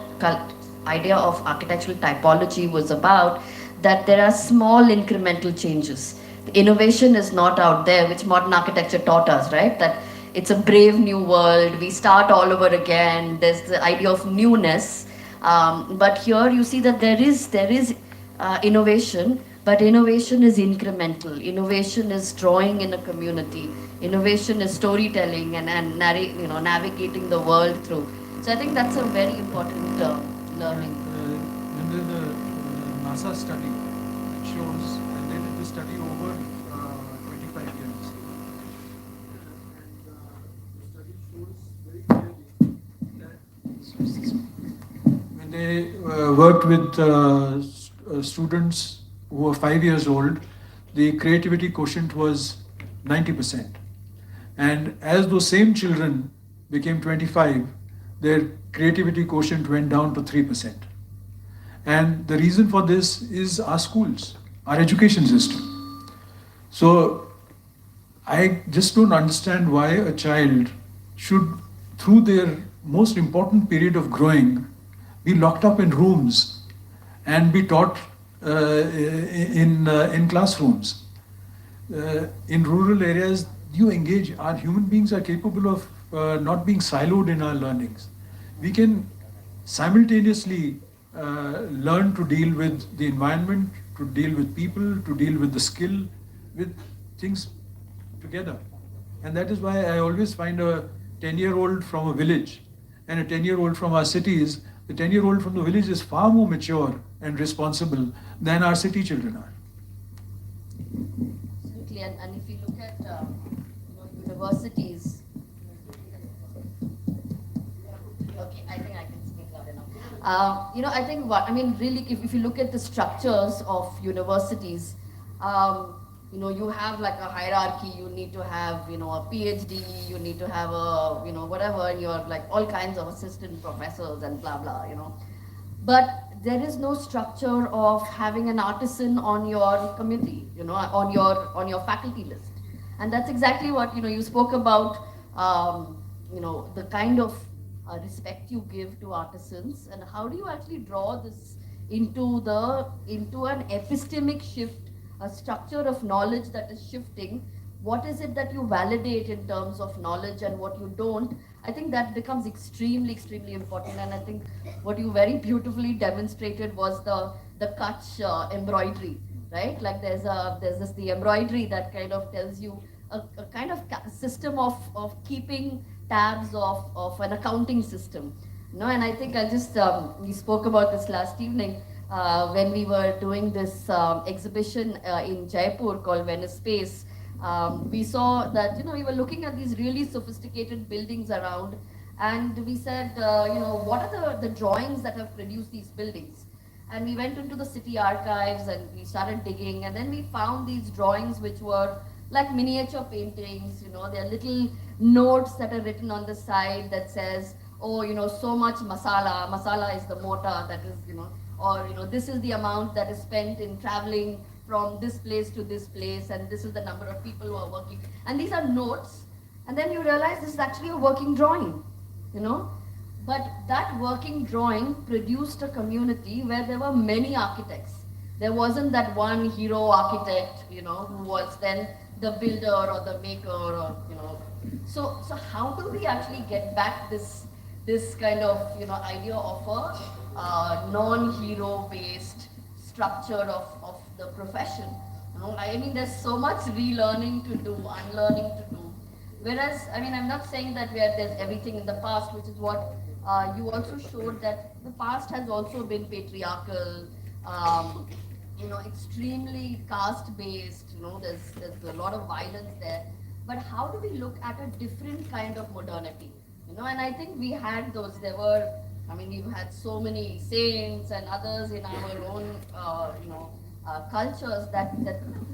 idea of architectural typology was about, that there are small incremental changes. The innovation is not out there, which modern architecture taught us, right? That it's a brave new world, we start all over again, there's the idea of newness. But here you see that there is innovation, but innovation is incremental. Innovation is drawing in a community. Innovation is storytelling and navigating the world through. So I think that's a very important learning. When there's a NASA study that shows, and they did the study over 25 years, and the study shows very clearly that when they worked with students who were 5 years old, the creativity quotient was 90%. And as those same children became 25, their creativity quotient went down to 3%. And the reason for this is our schools, our education system. So I just don't understand why a child should, through their most important period of growing, be locked up in rooms and be taught in classrooms. In rural areas, you engage, our human beings are capable of not being siloed in our learnings. We can simultaneously learn to deal with the environment, to deal with people, to deal with the skill, with things together. And that is why I always find a 10-year-old from a village and a 10-year-old from our cities, the 10-year-old from the village is far more mature and responsible than our city children are. Absolutely, and if you look at universities, okay, I think I can speak loud enough. I think really, if you look at the structures of universities, you have like a hierarchy. You need to have, a PhD. You need to have a, whatever, and you're like all kinds of assistant professors and blah blah. But there is no structure of having an artisan on your committee, on your faculty list. And that's exactly what you spoke about. The kind of respect you give to artisans, and how do you actually draw this into an epistemic shift, a structure of knowledge that is shifting. What is it that you validate in terms of knowledge and what you don't? I think that becomes extremely, extremely important. And I think what you very beautifully demonstrated was the Kutch embroidery, right? Like there's the embroidery that kind of tells you a kind of system of keeping tabs of an accounting system. And I think we spoke about this last evening when we were doing this exhibition in Jaipur called Venice Space. We saw that, we were looking at these really sophisticated buildings around, and we said, what are the drawings that have produced these buildings? And we went into the city archives and we started digging, and then we found these drawings which were like miniature paintings. There are little notes that are written on the side that says, oh, so much masala. Masala is the mortar that is, or, this is the amount that is spent in traveling from this place to this place, and this is the number of people who are working. And these are notes, and then you realize this is actually a working drawing, But that working drawing produced a community where there were many architects. There wasn't that one hero architect, who was then the builder or the maker, or, So how do we actually get back this kind of, idea of a non-hero based structure of the profession? There's so much relearning to do, unlearning to do. Whereas, I'm not saying that there's everything in the past, which is what you also showed, that the past has also been patriarchal, extremely caste-based. There's a lot of violence there. But how do we look at a different kind of modernity? And I think we had those. There were, you had so many saints and others in our own, cultures that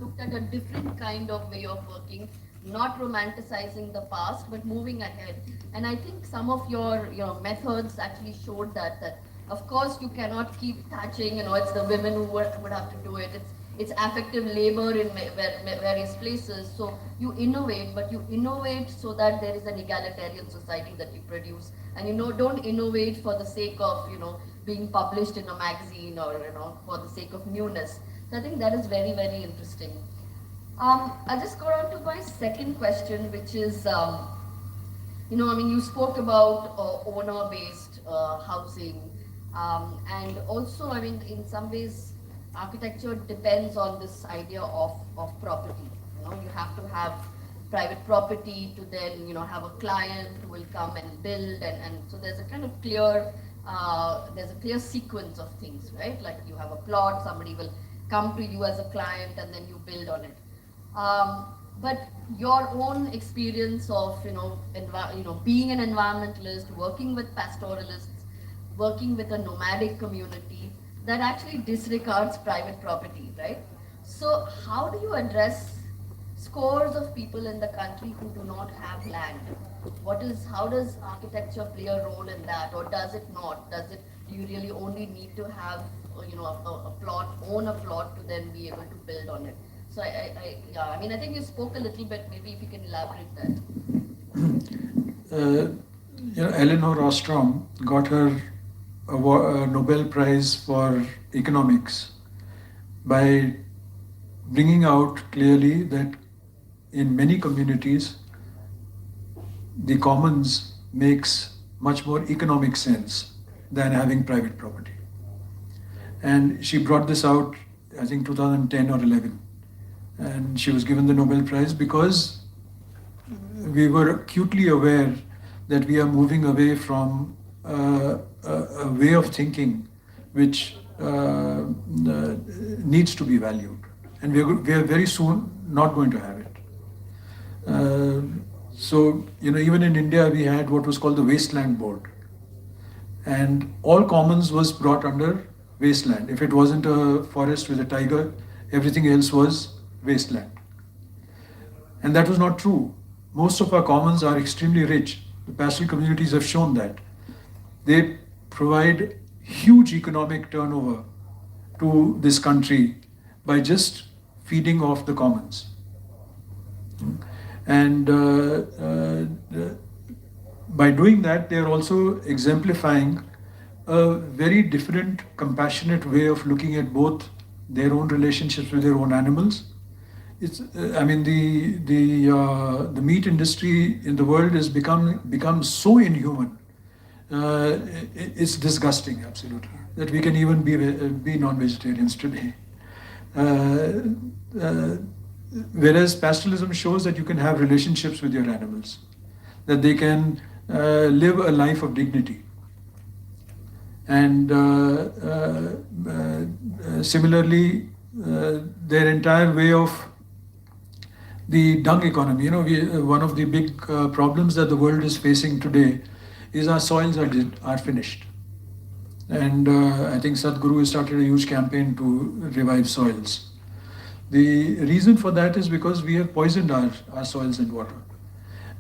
looked at a different kind of way of working, not romanticizing the past, but moving ahead. And I think some of your methods actually showed that of course you cannot keep thatching. It's the women who would have to do it. It's affective labor in various places. So you innovate, but you innovate so that there is an egalitarian society that you produce, and don't innovate for the sake of being published in a magazine, or for the sake of newness. So I think that is very, very interesting. I'll just go on to my second question, which is, you spoke about owner-based housing, and also, in some ways, architecture depends on this idea of property. You have to have private property to then, have a client who will come and build, and so there's a kind of there's a clear sequence of things, right? Like you have a plot, somebody will come to you as a client, and then you build on it. But your own experience of being an environmentalist, working with pastoralists, working with a nomadic community that actually disregards private property, right? So how do you address scores of people in the country who do not have land? How does architecture play a role in that, or does it not? Do you really only need to have a plot, own a plot, to then be able to build on it? So I think you spoke a little bit. Maybe if you can elaborate that. Eleanor Ostrom got her Nobel Prize for economics by bringing out clearly that in many communities, the commons makes much more economic sense than having private property. And she brought this out, I think 2010 or 11. And she was given the Nobel Prize because we were acutely aware that we are moving away from a way of thinking which needs to be valued. And we are very soon not going to have it. So, even in India, we had what was called the Wasteland Board. And all commons was brought under wasteland. If it wasn't a forest with a tiger, everything else was wasteland. And that was not true. Most of our commons are extremely rich. The pastoral communities have shown that. They provide huge economic turnover to this country by just feeding off the commons. And by doing that, they are also exemplifying a very different, compassionate way of looking at both their own relationships with their own animals. The meat industry in the world has become so inhuman. It's disgusting, absolutely, that we can even be non-vegetarians today. Whereas pastoralism shows that you can have relationships with your animals, that they can live a life of dignity. And similarly, their entire way of the dung economy. One of the big problems that the world is facing today is our soils are finished. And I think Sadhguru has started a huge campaign to revive soils. The reason for that is because we have poisoned our soils and water.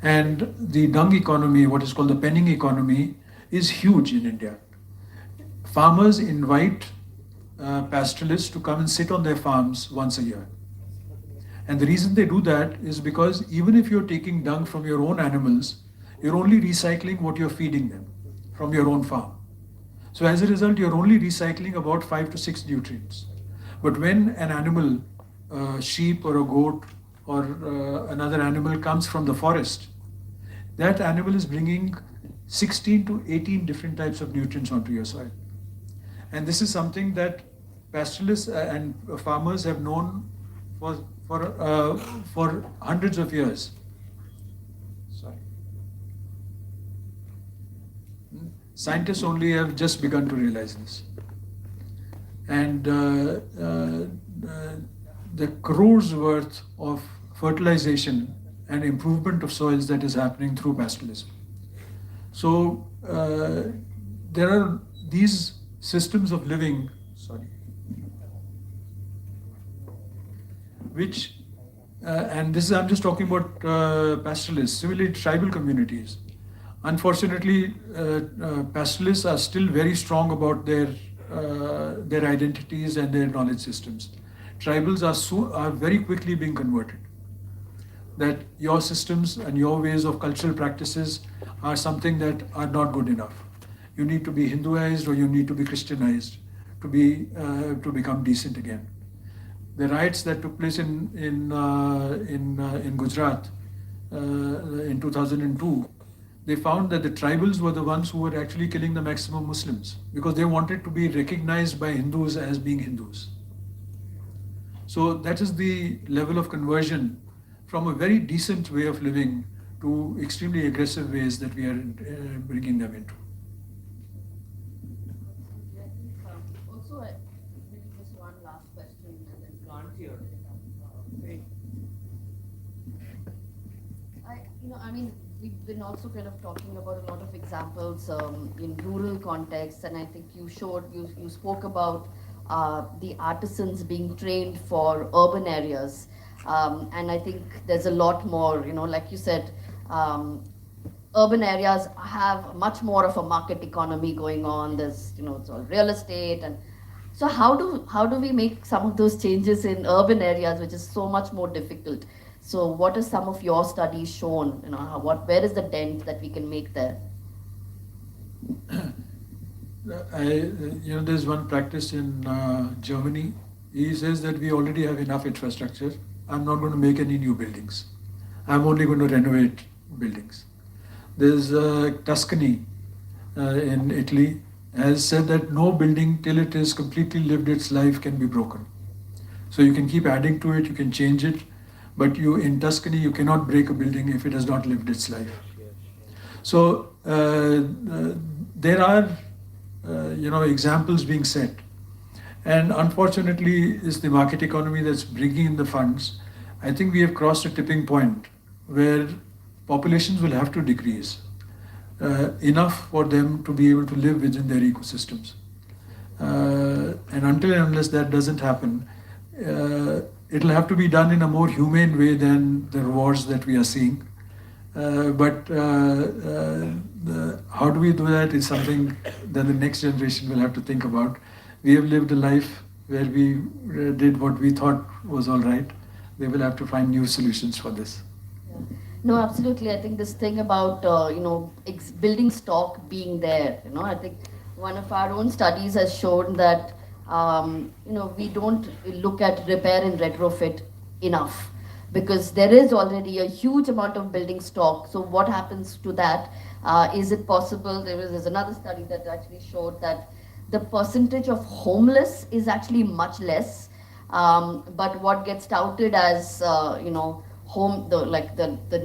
And the dung economy, what is called the penning economy, is huge in India. Farmers invite pastoralists to come and sit on their farms once a year. And the reason they do that is because even if you're taking dung from your own animals, you're only recycling what you're feeding them from your own farm. So as a result, you're only recycling about 5 to 6 nutrients. But when an animal, a sheep or a goat or another animal comes from the forest, that animal is bringing 16 to 18 different types of nutrients onto your soil. And this is something that pastoralists and farmers have known for hundreds of years. Scientists only have just begun to realize this. And the crores worth of fertilization and improvement of soils that is happening through pastoralism. So there are these systems of living, which and this is, I'm just talking about pastoralists, similarly tribal communities. Unfortunately, pastoralists are still very strong about their identities and their knowledge systems. Tribals are very quickly being converted. That your systems and your ways of cultural practices are something that are not good enough. You need to be Hinduized or you need to be Christianized to become decent again. The riots that took place in Gujarat in 2002, they found that the tribals were the ones who were actually killing the maximum Muslims because they wanted to be recognized by Hindus as being Hindus. So that is the level of conversion from a very decent way of living to extremely aggressive ways that we are bringing them into. Also, maybe just one last question and then Grant here. I mean, we've been also kind of talking about a lot of examples in rural contexts, and I think you spoke about the artisans being trained for urban areas. And I think there's a lot more, like you said, urban areas have much more of a market economy going on. There's, it's all real estate. And so how do we make some of those changes in urban areas, which is so much more difficult? So what are some of your studies shown? Where is the dent that we can make there? There's one practice in Germany. He says that we already have enough infrastructure. I'm not going to make any new buildings. I'm only going to renovate buildings. There's Tuscany in Italy has said that no building till it is completely lived its life can be broken. So you can keep adding to it, you can change it, but in Tuscany you cannot break a building if it has not lived its life. So there are examples being set. And unfortunately, it's the market economy that's bringing in the funds. I think we have crossed a tipping point where populations will have to decrease enough for them to be able to live within their ecosystems. And until and unless that doesn't happen, it'll have to be done in a more humane way than the wars that we are seeing. But how do we do that is something that the next generation will have to think about. We have lived a life where we did what we thought was all right. They will have to find new solutions for this. Yeah. No, absolutely. I think this thing about building stock being there. I think one of our own studies has shown that we don't look at repair and retrofit enough, because there is already a huge amount of building stock. So what happens to that? Is it possible? There's another study that actually showed that the percentage of homeless is actually much less. But what gets touted as the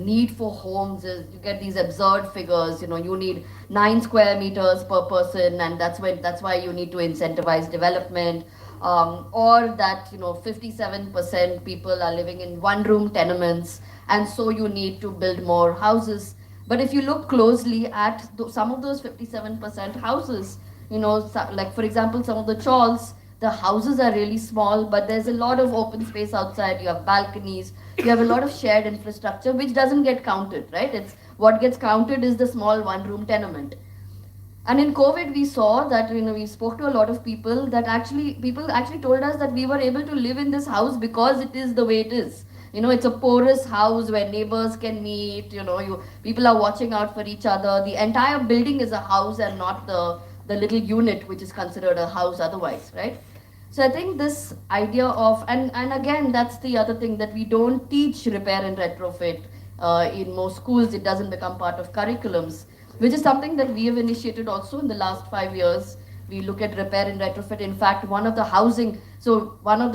need for homes is, you get these absurd figures. You need 9 square meters per person, and that's why you need to incentivize development. Or that 57% people are living in one-room tenements, and so you need to build more houses. But if you look closely at some of those 57% houses, like for example, some of the chawls, the houses are really small, but there's a lot of open space outside. You have balconies, you have a lot of shared infrastructure, which doesn't get counted, right? It's what gets counted is the small one-room tenement. And in COVID, we saw that, we spoke to a lot of people people actually told us that we were able to live in this house because it is the way it is. It's a porous house where neighbors can meet, people are watching out for each other. The entire building is a house and not the little unit, which is considered a house otherwise, right? So I think this idea of, and again, that's the other thing, that we don't teach repair and retrofit in most schools. It doesn't become part of curriculums, which is something that we have initiated also in the last 5 years. We look at repair and retrofit. In fact, one of the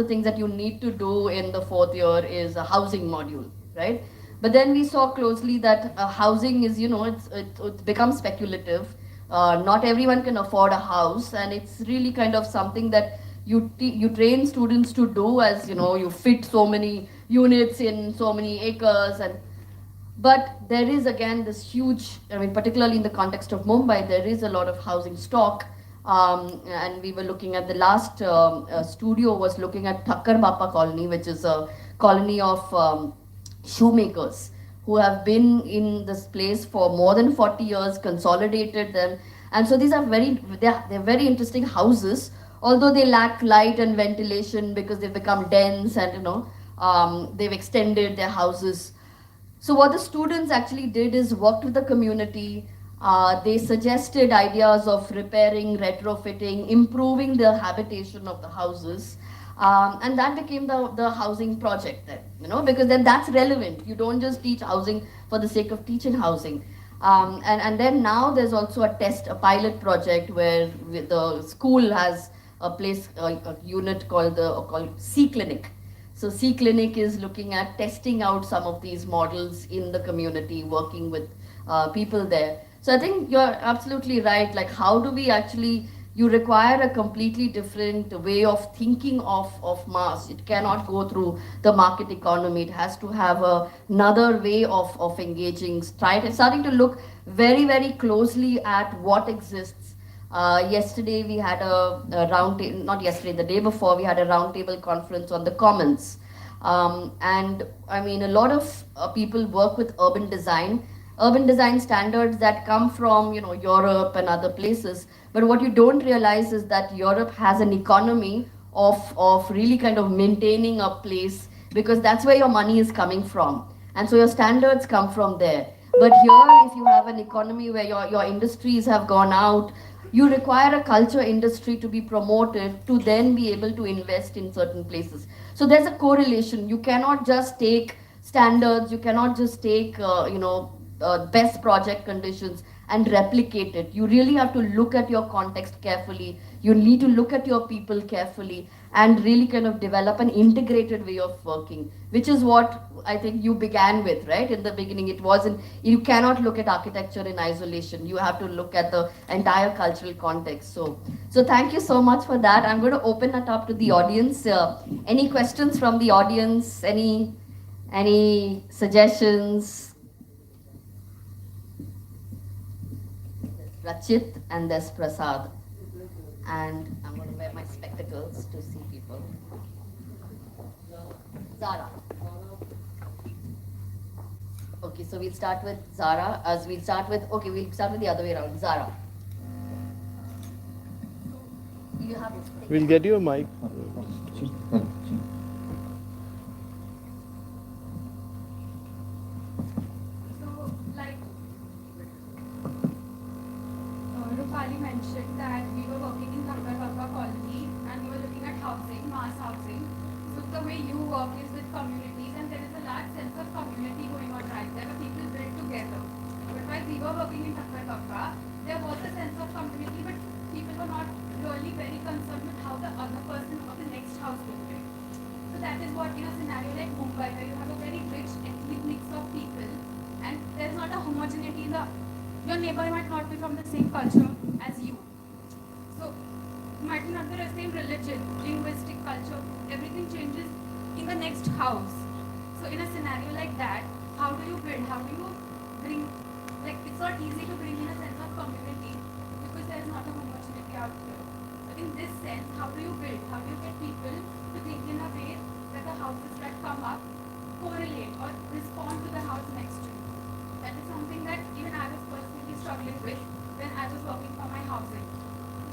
things that you need to do in the 4th year is a housing module, right? But then we saw closely that housing is, it's become speculative. Not everyone can afford a house, and it's really kind of something that you train students to do, as you fit so many units in so many acres. But there is again this huge, particularly in the context of Mumbai, there is a lot of housing stock. And we were looking at the last studio was looking at Thakkar Bappa colony, which is a colony of shoemakers who have been in this place for more than 40 years, consolidated them. And so these are they're very interesting houses, although they lack light and ventilation because they've become dense and, they've extended their houses. So what the students actually did is worked with the community. They suggested ideas of repairing, retrofitting, improving the habitation of the houses. And that became the housing project then, because then that's relevant. You don't just teach housing for the sake of teaching housing. And then now there's also a pilot project where the school has a unit called C Clinic. So C Clinic is looking at testing out some of these models in the community, working with people there. So I think you're absolutely right. Like, how do we actually, you require a completely different way of thinking of mass. It cannot go through the market economy. It has to have another way of engaging, starting to look very, very closely at what exists. Yesterday we had not yesterday, the day before, we had a roundtable conference on the commons. And I mean, a lot of people work with urban design standards that come from, Europe and other places. But what you don't realize is that Europe has an economy of really kind of maintaining a place, because that's where your money is coming from. And so your standards come from there. But here, if you have an economy where your industries have gone out, you require a culture industry to be promoted to then be able to invest in certain places. So there's a correlation. You cannot just take standards, you cannot just take, best project conditions and replicate it. You really have to look at your context carefully. You need to look at your people carefully and really kind of develop an integrated way of working, which is what I think you began with, right? In the beginning, you cannot look at architecture in isolation. You have to look at the entire cultural context. So thank you so much for that. I'm going to open it up to the audience. Any questions from the audience? Any suggestions? Rachit and there's Prasad. And I'm going to wear my spectacles to see people. Zara. Okay, so we'll start with Zara. We'll start with the other way around. Zara. You have. We'll get you a mic. Rupali mentioned that we were working in Thakkar colony and we were looking at housing, mass housing. So the way you work is with communities, and there is a large sense of community going on right there where people build together. But while we were working in Thakkar, there was a sense of community, but people were not really very concerned with how the other person of the next house will build. So that is what, in a scenario like Mumbai, where you have a very rich ethnic mix of people and there's not a homogeneity in your neighbor might not be from the same culture as you. So, might not be the same religion, linguistic culture, everything changes in the next house. So, in a scenario like that, how do you build? How do you bring, it's not easy to bring in a sense of community because there is not a homogeneity out here. So, in this sense, how do you build? How do you get people to think in a way that the houses that come up correlate or respond to the house next to you? That is something that even I was personally struggling with when I was working for my housing.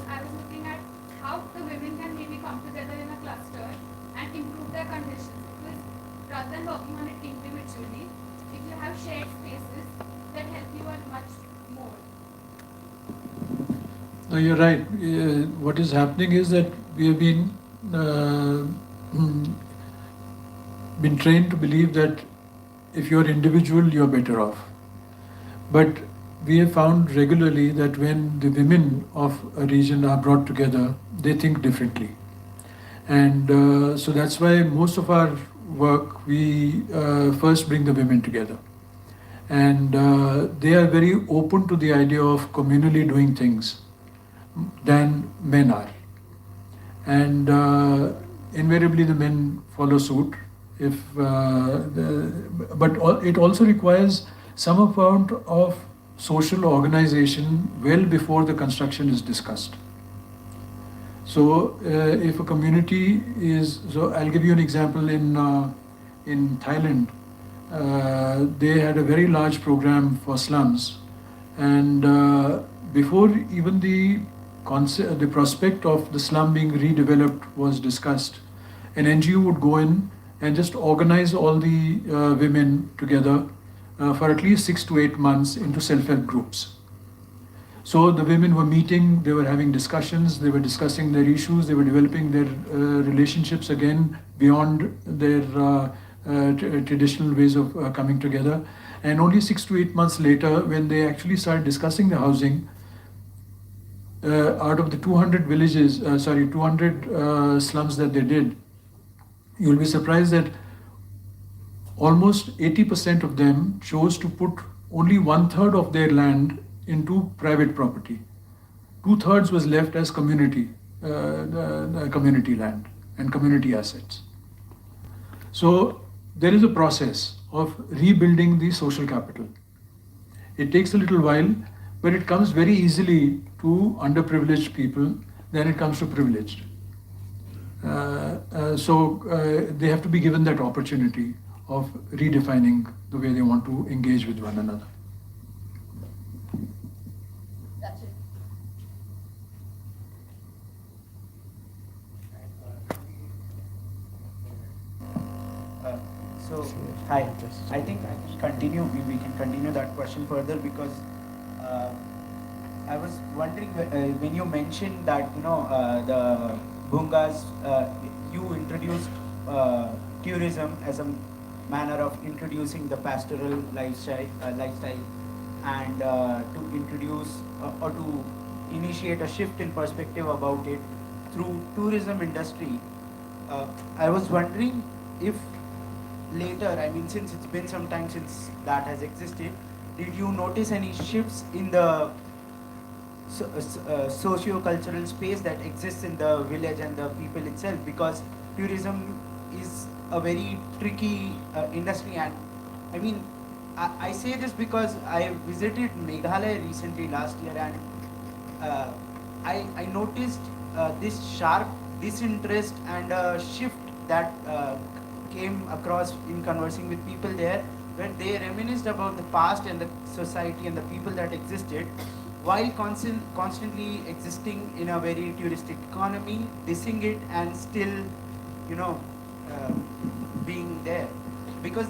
I was looking at how the women can maybe come together in a cluster and improve their conditions. Because rather than working on it individually, if you have shared spaces that help you on much more. No, you're right. What is happening is that we have been trained to believe that if you're individual, you're better off. But we have found regularly that when the women of a region are brought together, they think differently. And so that's why most of our work, we first bring the women together. And they are very open to the idea of communally doing things than men are. And invariably the men follow suit. But it also requires some amount of social organization well before the construction is discussed. So if a community is, so I'll give you an example. In in Thailand, they had a very large program for slums, and before even the prospect of the slum being redeveloped was discussed, an NGO would go in and just organize all the women together for at least 6 to 8 months into self-help groups. So the women were meeting, they were having discussions, they were discussing their issues, they were developing their relationships again beyond their traditional ways of coming together. And only 6 to 8 months later, when they actually started discussing the housing, out of the 200 slums that they did, you'll be surprised that almost 80% of them chose to put only 1/3 of their land into private property. 2/3 was left as community land and community assets. So there is a process of rebuilding the social capital. It takes a little while, but it comes very easily to underprivileged people than it comes to privileged. So they have to be given that opportunity of redefining the way they want to engage with one another. That's it. So, hi. I think we can continue that question further because I was wondering when you mentioned that the Bungas, you introduced tourism as a manner of introducing the pastoral lifestyle, and to introduce or to initiate a shift in perspective about it through tourism industry. I was wondering if later, I mean, since it's been some time since that has existed, did you notice any shifts in the socio-cultural space that exists in the village and the people itself? Because tourism is a very tricky industry, and I mean, I say this because I visited Meghalaya recently last year, and I noticed this sharp disinterest and a shift that came across in conversing with people there, where they reminisced about the past and the society and the people that existed, while constantly existing in a very touristic economy, dissing it and still, being there. Because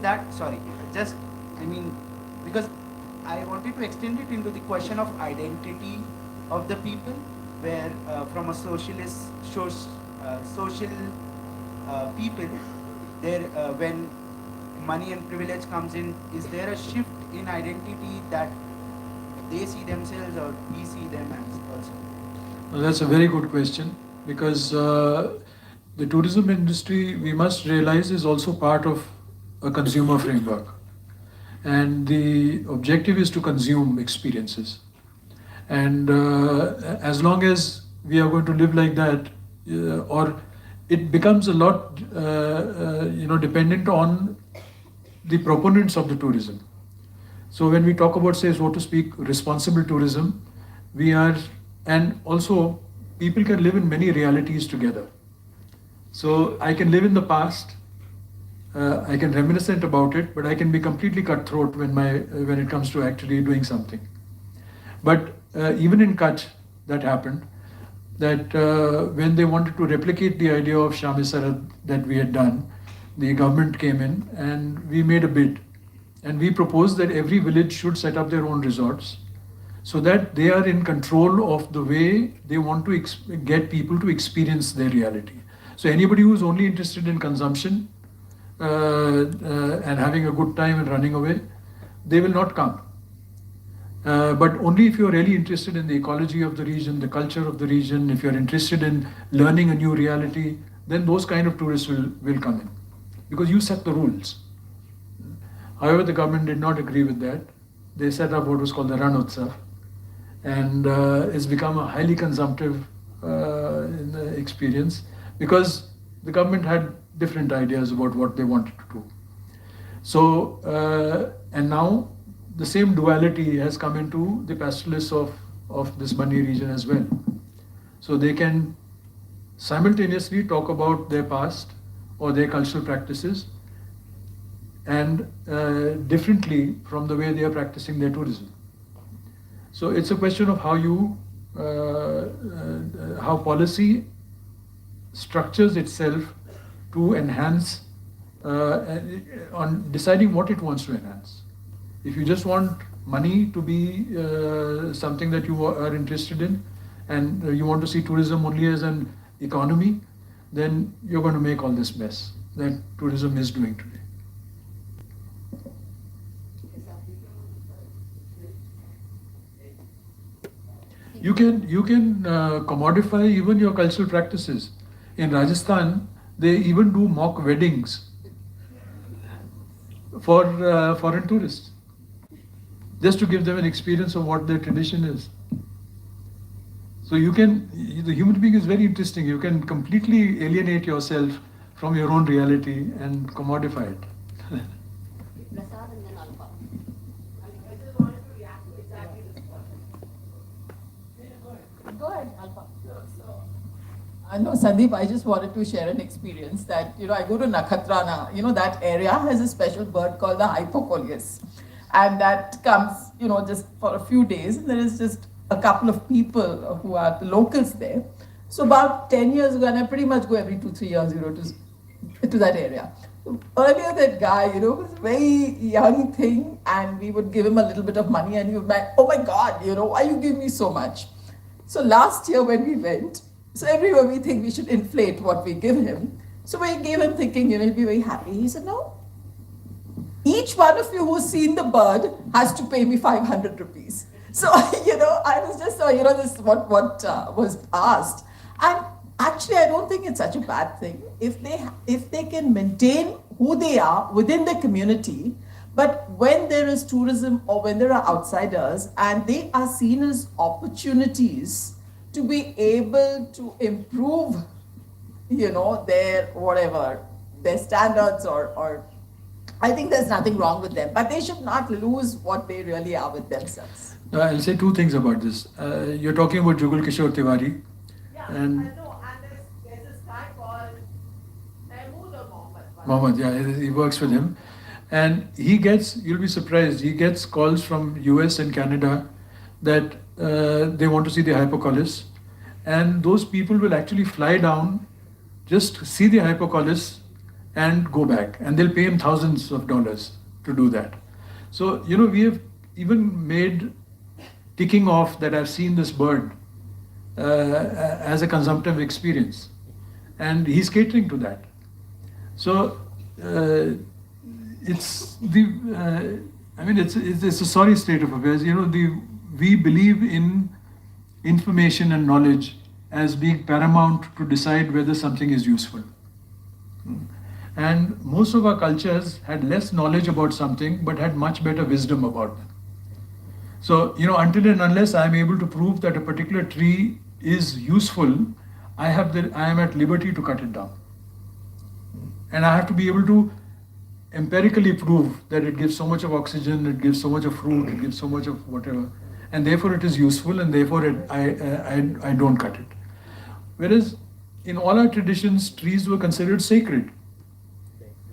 because I wanted to extend it into the question of identity of the people, where from a social people, there when money and privilege comes in, is there a shift in identity that they see themselves or we see them as also? Well, that's a very good question, because the tourism industry, we must realize, is also part of a consumer framework. And the objective is to consume experiences. And as long as we are going to live like that, or it becomes a lot, dependent on the proponents of the tourism. So when we talk about, say, so to speak, responsible tourism, and also people can live in many realities together. So I can live in the past, I can reminiscent about it, but I can be completely cutthroat when it comes to actually doing something. But even in Kutch, that happened, that when they wanted to replicate the idea of Shami Sarad that we had done, the government came in and we made a bid. And we proposed that every village should set up their own resorts so that they are in control of the way they want to get people to experience their reality. So anybody who's only interested in consumption and having a good time and running away, they will not come. But only if you're really interested in the ecology of the region, the culture of the region, if you're interested in learning a new reality, then those kind of tourists will come in, because you set the rules. However, the government did not agree with that. They set up what was called the Ranotsav, and it's become a highly consumptive experience, because the government had different ideas about what they wanted to do. So, and now the same duality has come into the pastoralists of this Bani region as well. So they can simultaneously talk about their past or their cultural practices and differently from the way they are practicing their tourism. So it's a question of how policy structures itself to enhance on deciding what it wants to enhance. If you just want money to be something that you are interested in, and you want to see tourism only as an economy, then you're going to make all this mess that tourism is doing today. You can commodify even your cultural practices. In Rajasthan, they even do mock weddings for foreign tourists, just to give them an experience of what their tradition is. So the human being is very interesting. You can completely alienate yourself from your own reality and commodify it. Prasad and then Alpha. I just wanted to react to exactly this point. Go ahead, Alpha. So, I know, Sandeep, I just wanted to share an experience that, I go to Nakhatrana, that area has a special bird called the hypocoleus. And that comes, just for a few days, and there is just a couple of people who are the locals there. So about 10 years ago, and I pretty much go every 2-3 years, to that area. Earlier, that guy, was a very young thing, and we would give him a little bit of money, and he would be like, oh my God, why you give me so much? So last year when we went, so everywhere we think we should inflate what we give him. So we gave him thinking, he'll be very happy. He said, no. Each one of you who's seen the bird has to pay me 500 rupees. So, I was just, this is what was asked. And actually, I don't think it's such a bad thing. If they can maintain who they are within the community, but when there is tourism or when there are outsiders and they are seen as opportunities to be able to improve, their standards or I think there's nothing wrong with them, but they should not lose what they really are with themselves. I'll say two things about this. You're talking about Jugal Kishore Tiwari. Yeah, And I know, and there's this guy called Mahmood or Mohammed. Mohammed, yeah, he works with him. And you'll be surprised, he gets calls from US and Canada that they want to see the hypocolus. And those people will actually fly down, just see the hypocolus and go back. And they'll pay him thousands of dollars to do that. So, we have even made ticking off that I've seen this bird as a consumptive experience. And he's catering to that. So, it's a sorry state of affairs. We believe in information and knowledge as being paramount to decide whether something is useful. And most of our cultures had less knowledge about something, but had much better wisdom about them. So, until and unless I am able to prove that a particular tree is useful, I am at liberty to cut it down. And I have to be able to empirically prove that it gives so much of oxygen, it gives so much of fruit, it gives so much of whatever, and therefore it is useful, and therefore I don't cut it. Whereas in all our traditions, trees were considered sacred,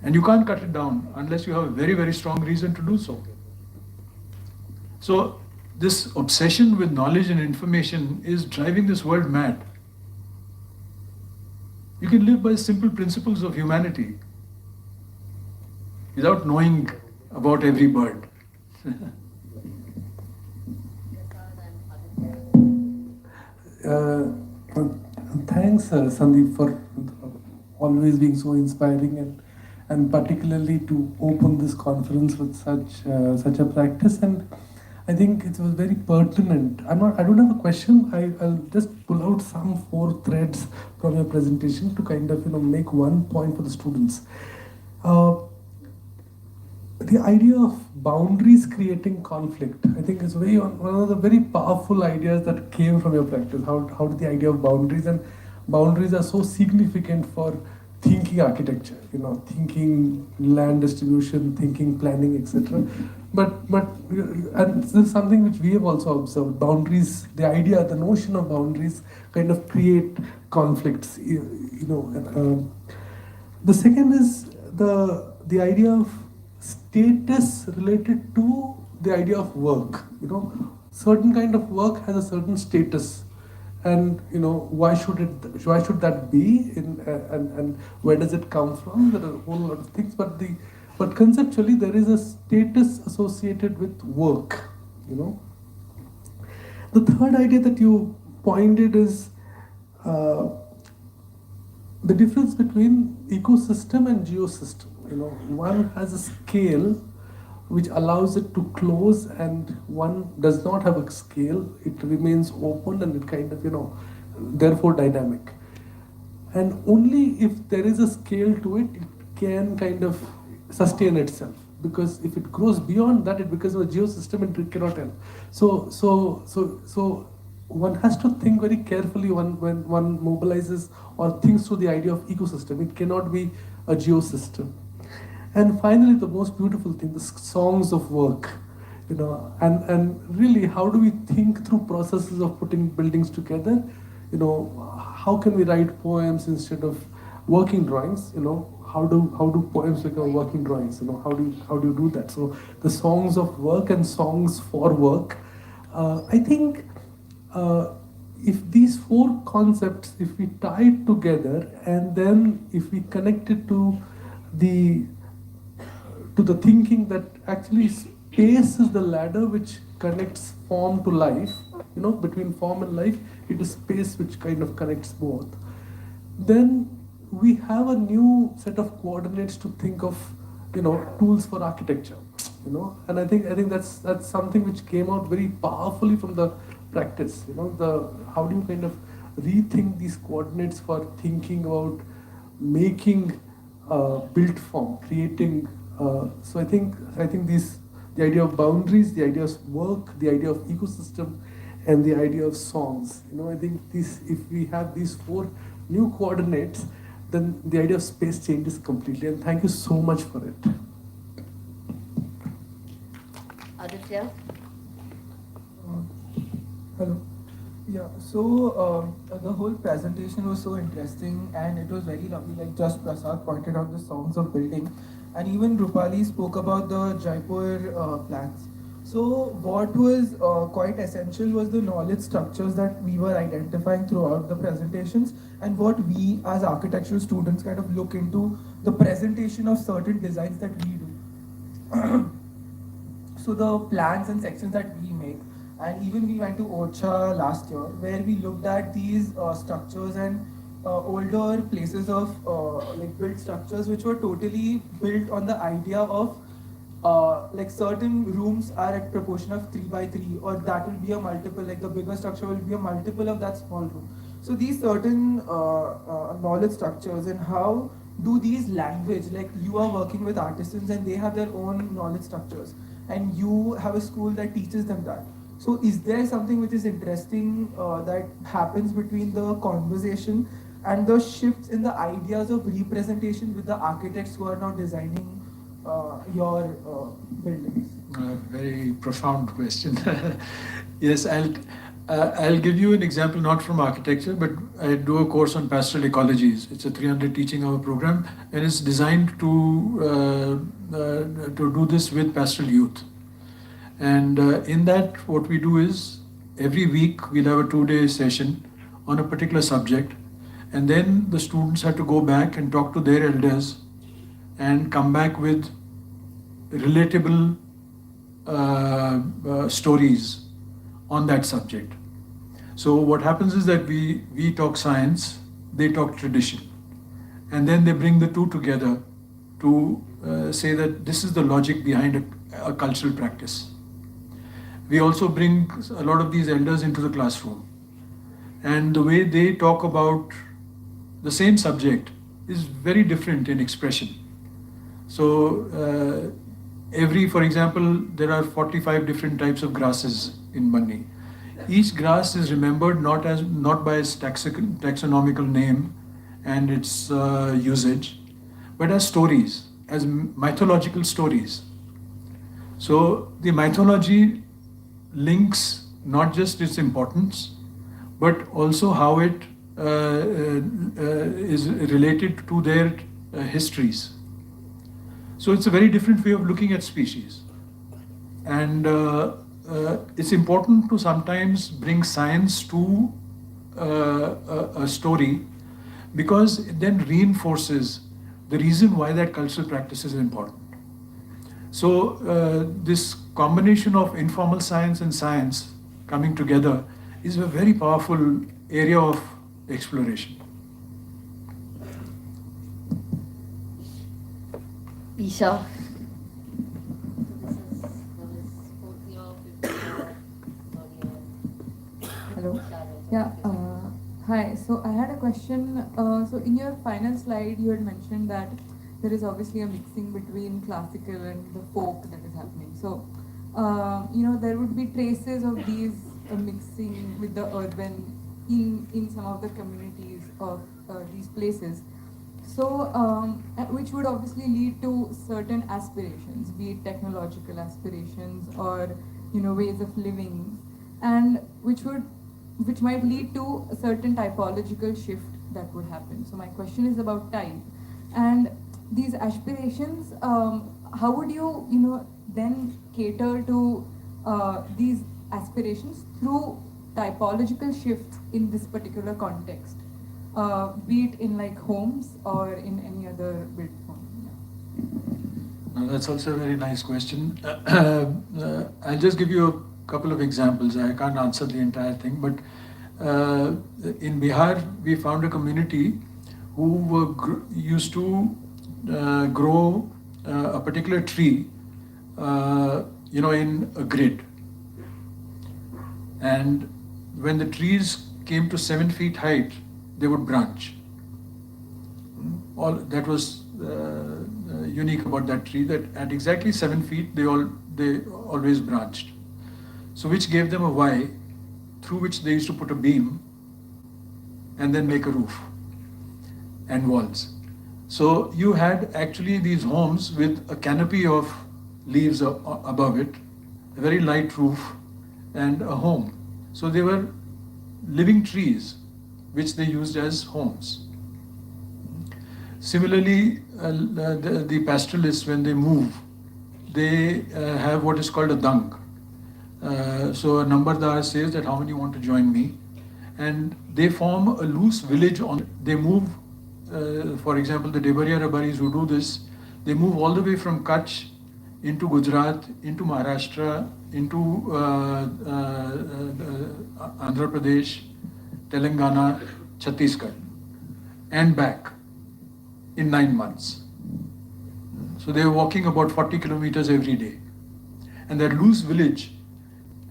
and you can't cut it down unless you have a very, very strong reason to do so. So this obsession with knowledge and information is driving this world mad. You can live by simple principles of humanity without knowing about every bird. Thanks, Sandeep, for always being so inspiring and particularly to open this conference with such a practice. And I think it was very pertinent. I don't have a question. I'll just pull out some 4 threads from your presentation to kind of make one point for the students. The idea of boundaries creating conflict, I think, is one of the very powerful ideas that came from your practice. How did the idea of boundaries are so significant for thinking architecture, thinking land distribution, thinking planning, etc. And this is something which we have also observed. Boundaries, the notion of boundaries kind of create conflicts, The second is the idea of status related to the idea of work. Certain kind of work has a certain status, and why should that be? And where does it come from? There are a whole lot of things, but conceptually there is a status associated with work. The third idea that you pointed is the difference between ecosystem and geosystem. One has a scale which allows it to close, and one does not have a scale. It remains open, and it kind of, therefore dynamic. And only if there is a scale to it, it can kind of sustain itself. Because if it grows beyond that, it becomes a geosystem and it cannot help. So one has to think very carefully when one mobilizes or thinks through the idea of ecosystem. It cannot be a geosystem. And finally, the most beautiful thing, the songs of work. And really, how do we think through processes of putting buildings together? How can we write poems instead of working drawings? How do poems become working drawings? How do you do that? So the songs of work and songs for work. I think if these four concepts, if we tie it together, and then if we connect it to the thinking that actually space is the ladder which connects form to life, between form and life, it is space which kind of connects both. Then we have a new set of coordinates to think of, tools for architecture, and I think that's something which came out very powerfully from the practice. How do you kind of rethink these coordinates for thinking about making built form, creating. So I think the idea of boundaries, the idea of work, the idea of ecosystem, and the idea of songs. I think if we have these four new coordinates, then the idea of space changes completely. And thank you so much for it. Aditya? Hello. Yeah, so the whole presentation was so interesting and it was very lovely, like just Prasad pointed out the songs of building, and even Rupali spoke about the Jaipur plans. So what was quite essential was the knowledge structures that we were identifying throughout the presentations, and what we as architectural students kind of look into the presentation of certain designs that we do. So the plans and sections that we make, and even we went to OCHA last year where we looked at these structures and older places of like built structures which were totally built on the idea of like certain rooms are at proportion of 3 by 3, or that will be a multiple, like the bigger structure will be a multiple of that small room. So these certain knowledge structures, and how do these language, like you are working with artisans and they have their own knowledge structures, and you have a school that teaches them that. So is there something which is interesting that happens between the conversation and the shifts in the ideas of representation with the architects who are now designing your buildings? Very profound question. Yes, I'll give you an example, not from architecture, but I do a course on pastoral ecologies. It's a 300 teaching hour program, and it's designed to do this with pastoral youth. And in that, what we do is every week we'll have a 2-day session on a particular subject, and then the students have to go back and talk to their elders and come back with relatable stories on that subject. So what happens is that we talk science, they talk tradition, and then they bring the two together to say that this is the logic behind a cultural practice. We also bring a lot of these elders into the classroom, and the way they talk about the same subject is very different in expression. So for example, there are 45 different types of grasses in Banni. Each grass is remembered not by its taxonomical name and its usage, but as stories, as mythological stories. So the mythology links not just its importance, but also how it is related to their histories. So it's a very different way of looking at species. And it's important to sometimes bring science to a story, because it then reinforces the reason why that cultural practice is important. So this combination of informal science and science coming together is a very powerful area of exploration. Isha. Hello. Yeah. Hi. So I had a question. So in your final slide, you had mentioned that there is obviously a mixing between classical and the folk that is happening. So there would be traces of these mixing with the urban in some of the communities of these places. So, which would obviously lead to certain aspirations, be it technological aspirations or ways of living, and which might lead to a certain typological shift that would happen. So my question is about type, and these aspirations. How would you then cater to these aspirations through typological shifts in this particular context? Be it in like homes or in any other built form. Now that's also a very nice question. I'll just give you a couple of examples. I can't answer the entire thing, but in Bihar, we found a community who used to grow a particular tree, in a grid. And when the trees came to 7 feet height, they would branch. All that was unique about that tree, that at exactly 7 feet they always branched. So which gave them a Y through which they used to put a beam and then make a roof and walls. So you had actually these homes with a canopy of leaves above it, a very light roof, and a home. So they were living trees which they used as homes. Similarly, the pastoralists, when they move, they have what is called a dung. So a nambardar says that how many want to join me, and they form a loose village. They move, for example, the Debaria Rabaris who do this, they move all the way from Kutch into Gujarat, into Maharashtra, into Andhra Pradesh, Telangana, Chhattisgarh, and back in 9 months. So they were walking about 40 kilometers every day. And that loose village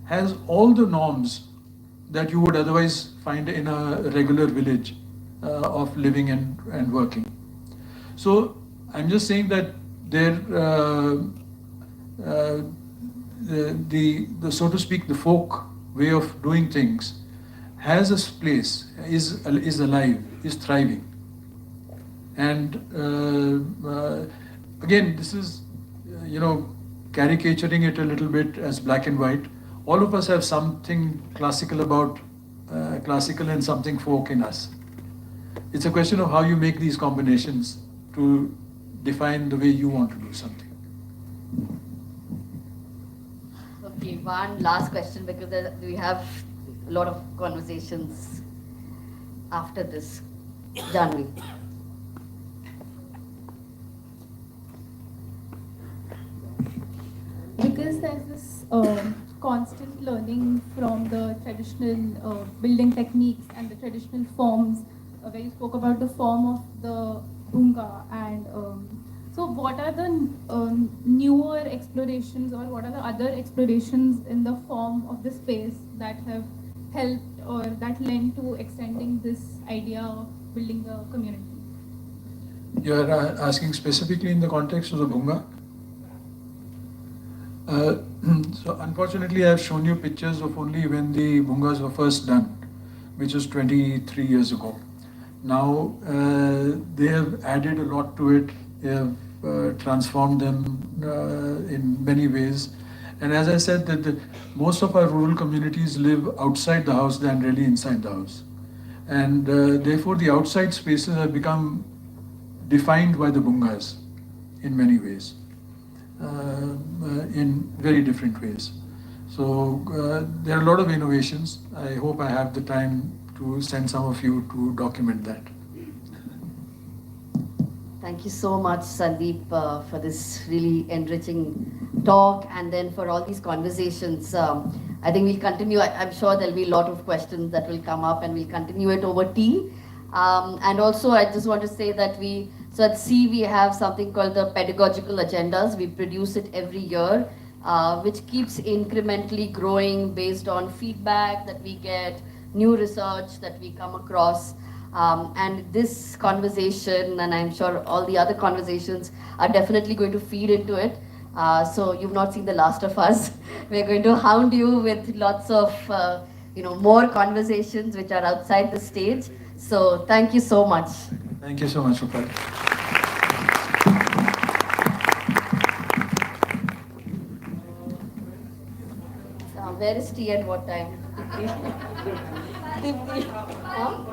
has all the norms that you would otherwise find in a regular village of living and working. So I'm just saying that there, the so to speak, the folk way of doing things has a place, is alive, is thriving. And again, this is, caricaturing it a little bit as black and white. All of us have something classical and something folk in us. It's a question of how you make these combinations to define the way you want to do something. Okay, one last question, because we have a lot of conversations after this. Janvi. Because there's this constant learning from the traditional building techniques and the traditional forms, where you spoke about the form of the bunga, and so what are the newer explorations, or what are the other explorations in the form of the space that have helped or that lend to extending this idea of building the community? You are asking specifically in the context of the bunga? So unfortunately, I have shown you pictures of only when the bungas were first done, which was 23 years ago. Now they have added a lot to it. They have transformed them in many ways. And as I said, that most of our rural communities live outside the house than really inside the house. And therefore, the outside spaces have become defined by the bungas in many ways. in very different ways. So there are a lot of innovations. I hope I have the time to send some of you to document that. Thank you so much, Sandeep, for this really enriching talk and then for all these conversations. I think we'll continue. I'm sure there'll be a lot of questions that will come up and we'll continue it over tea. And also, I just want to say that so at C, we have something called the pedagogical agendas. We produce it every year, which keeps incrementally growing based on feedback that we get, new research that we come across. And this conversation, and I'm sure all the other conversations, are definitely going to feed into it. So you've not seen the last of us. We're going to hound you with lots of, more conversations which are outside the stage. So thank you so much. Thank you so much, Rupal. Where is tea and what time? Huh?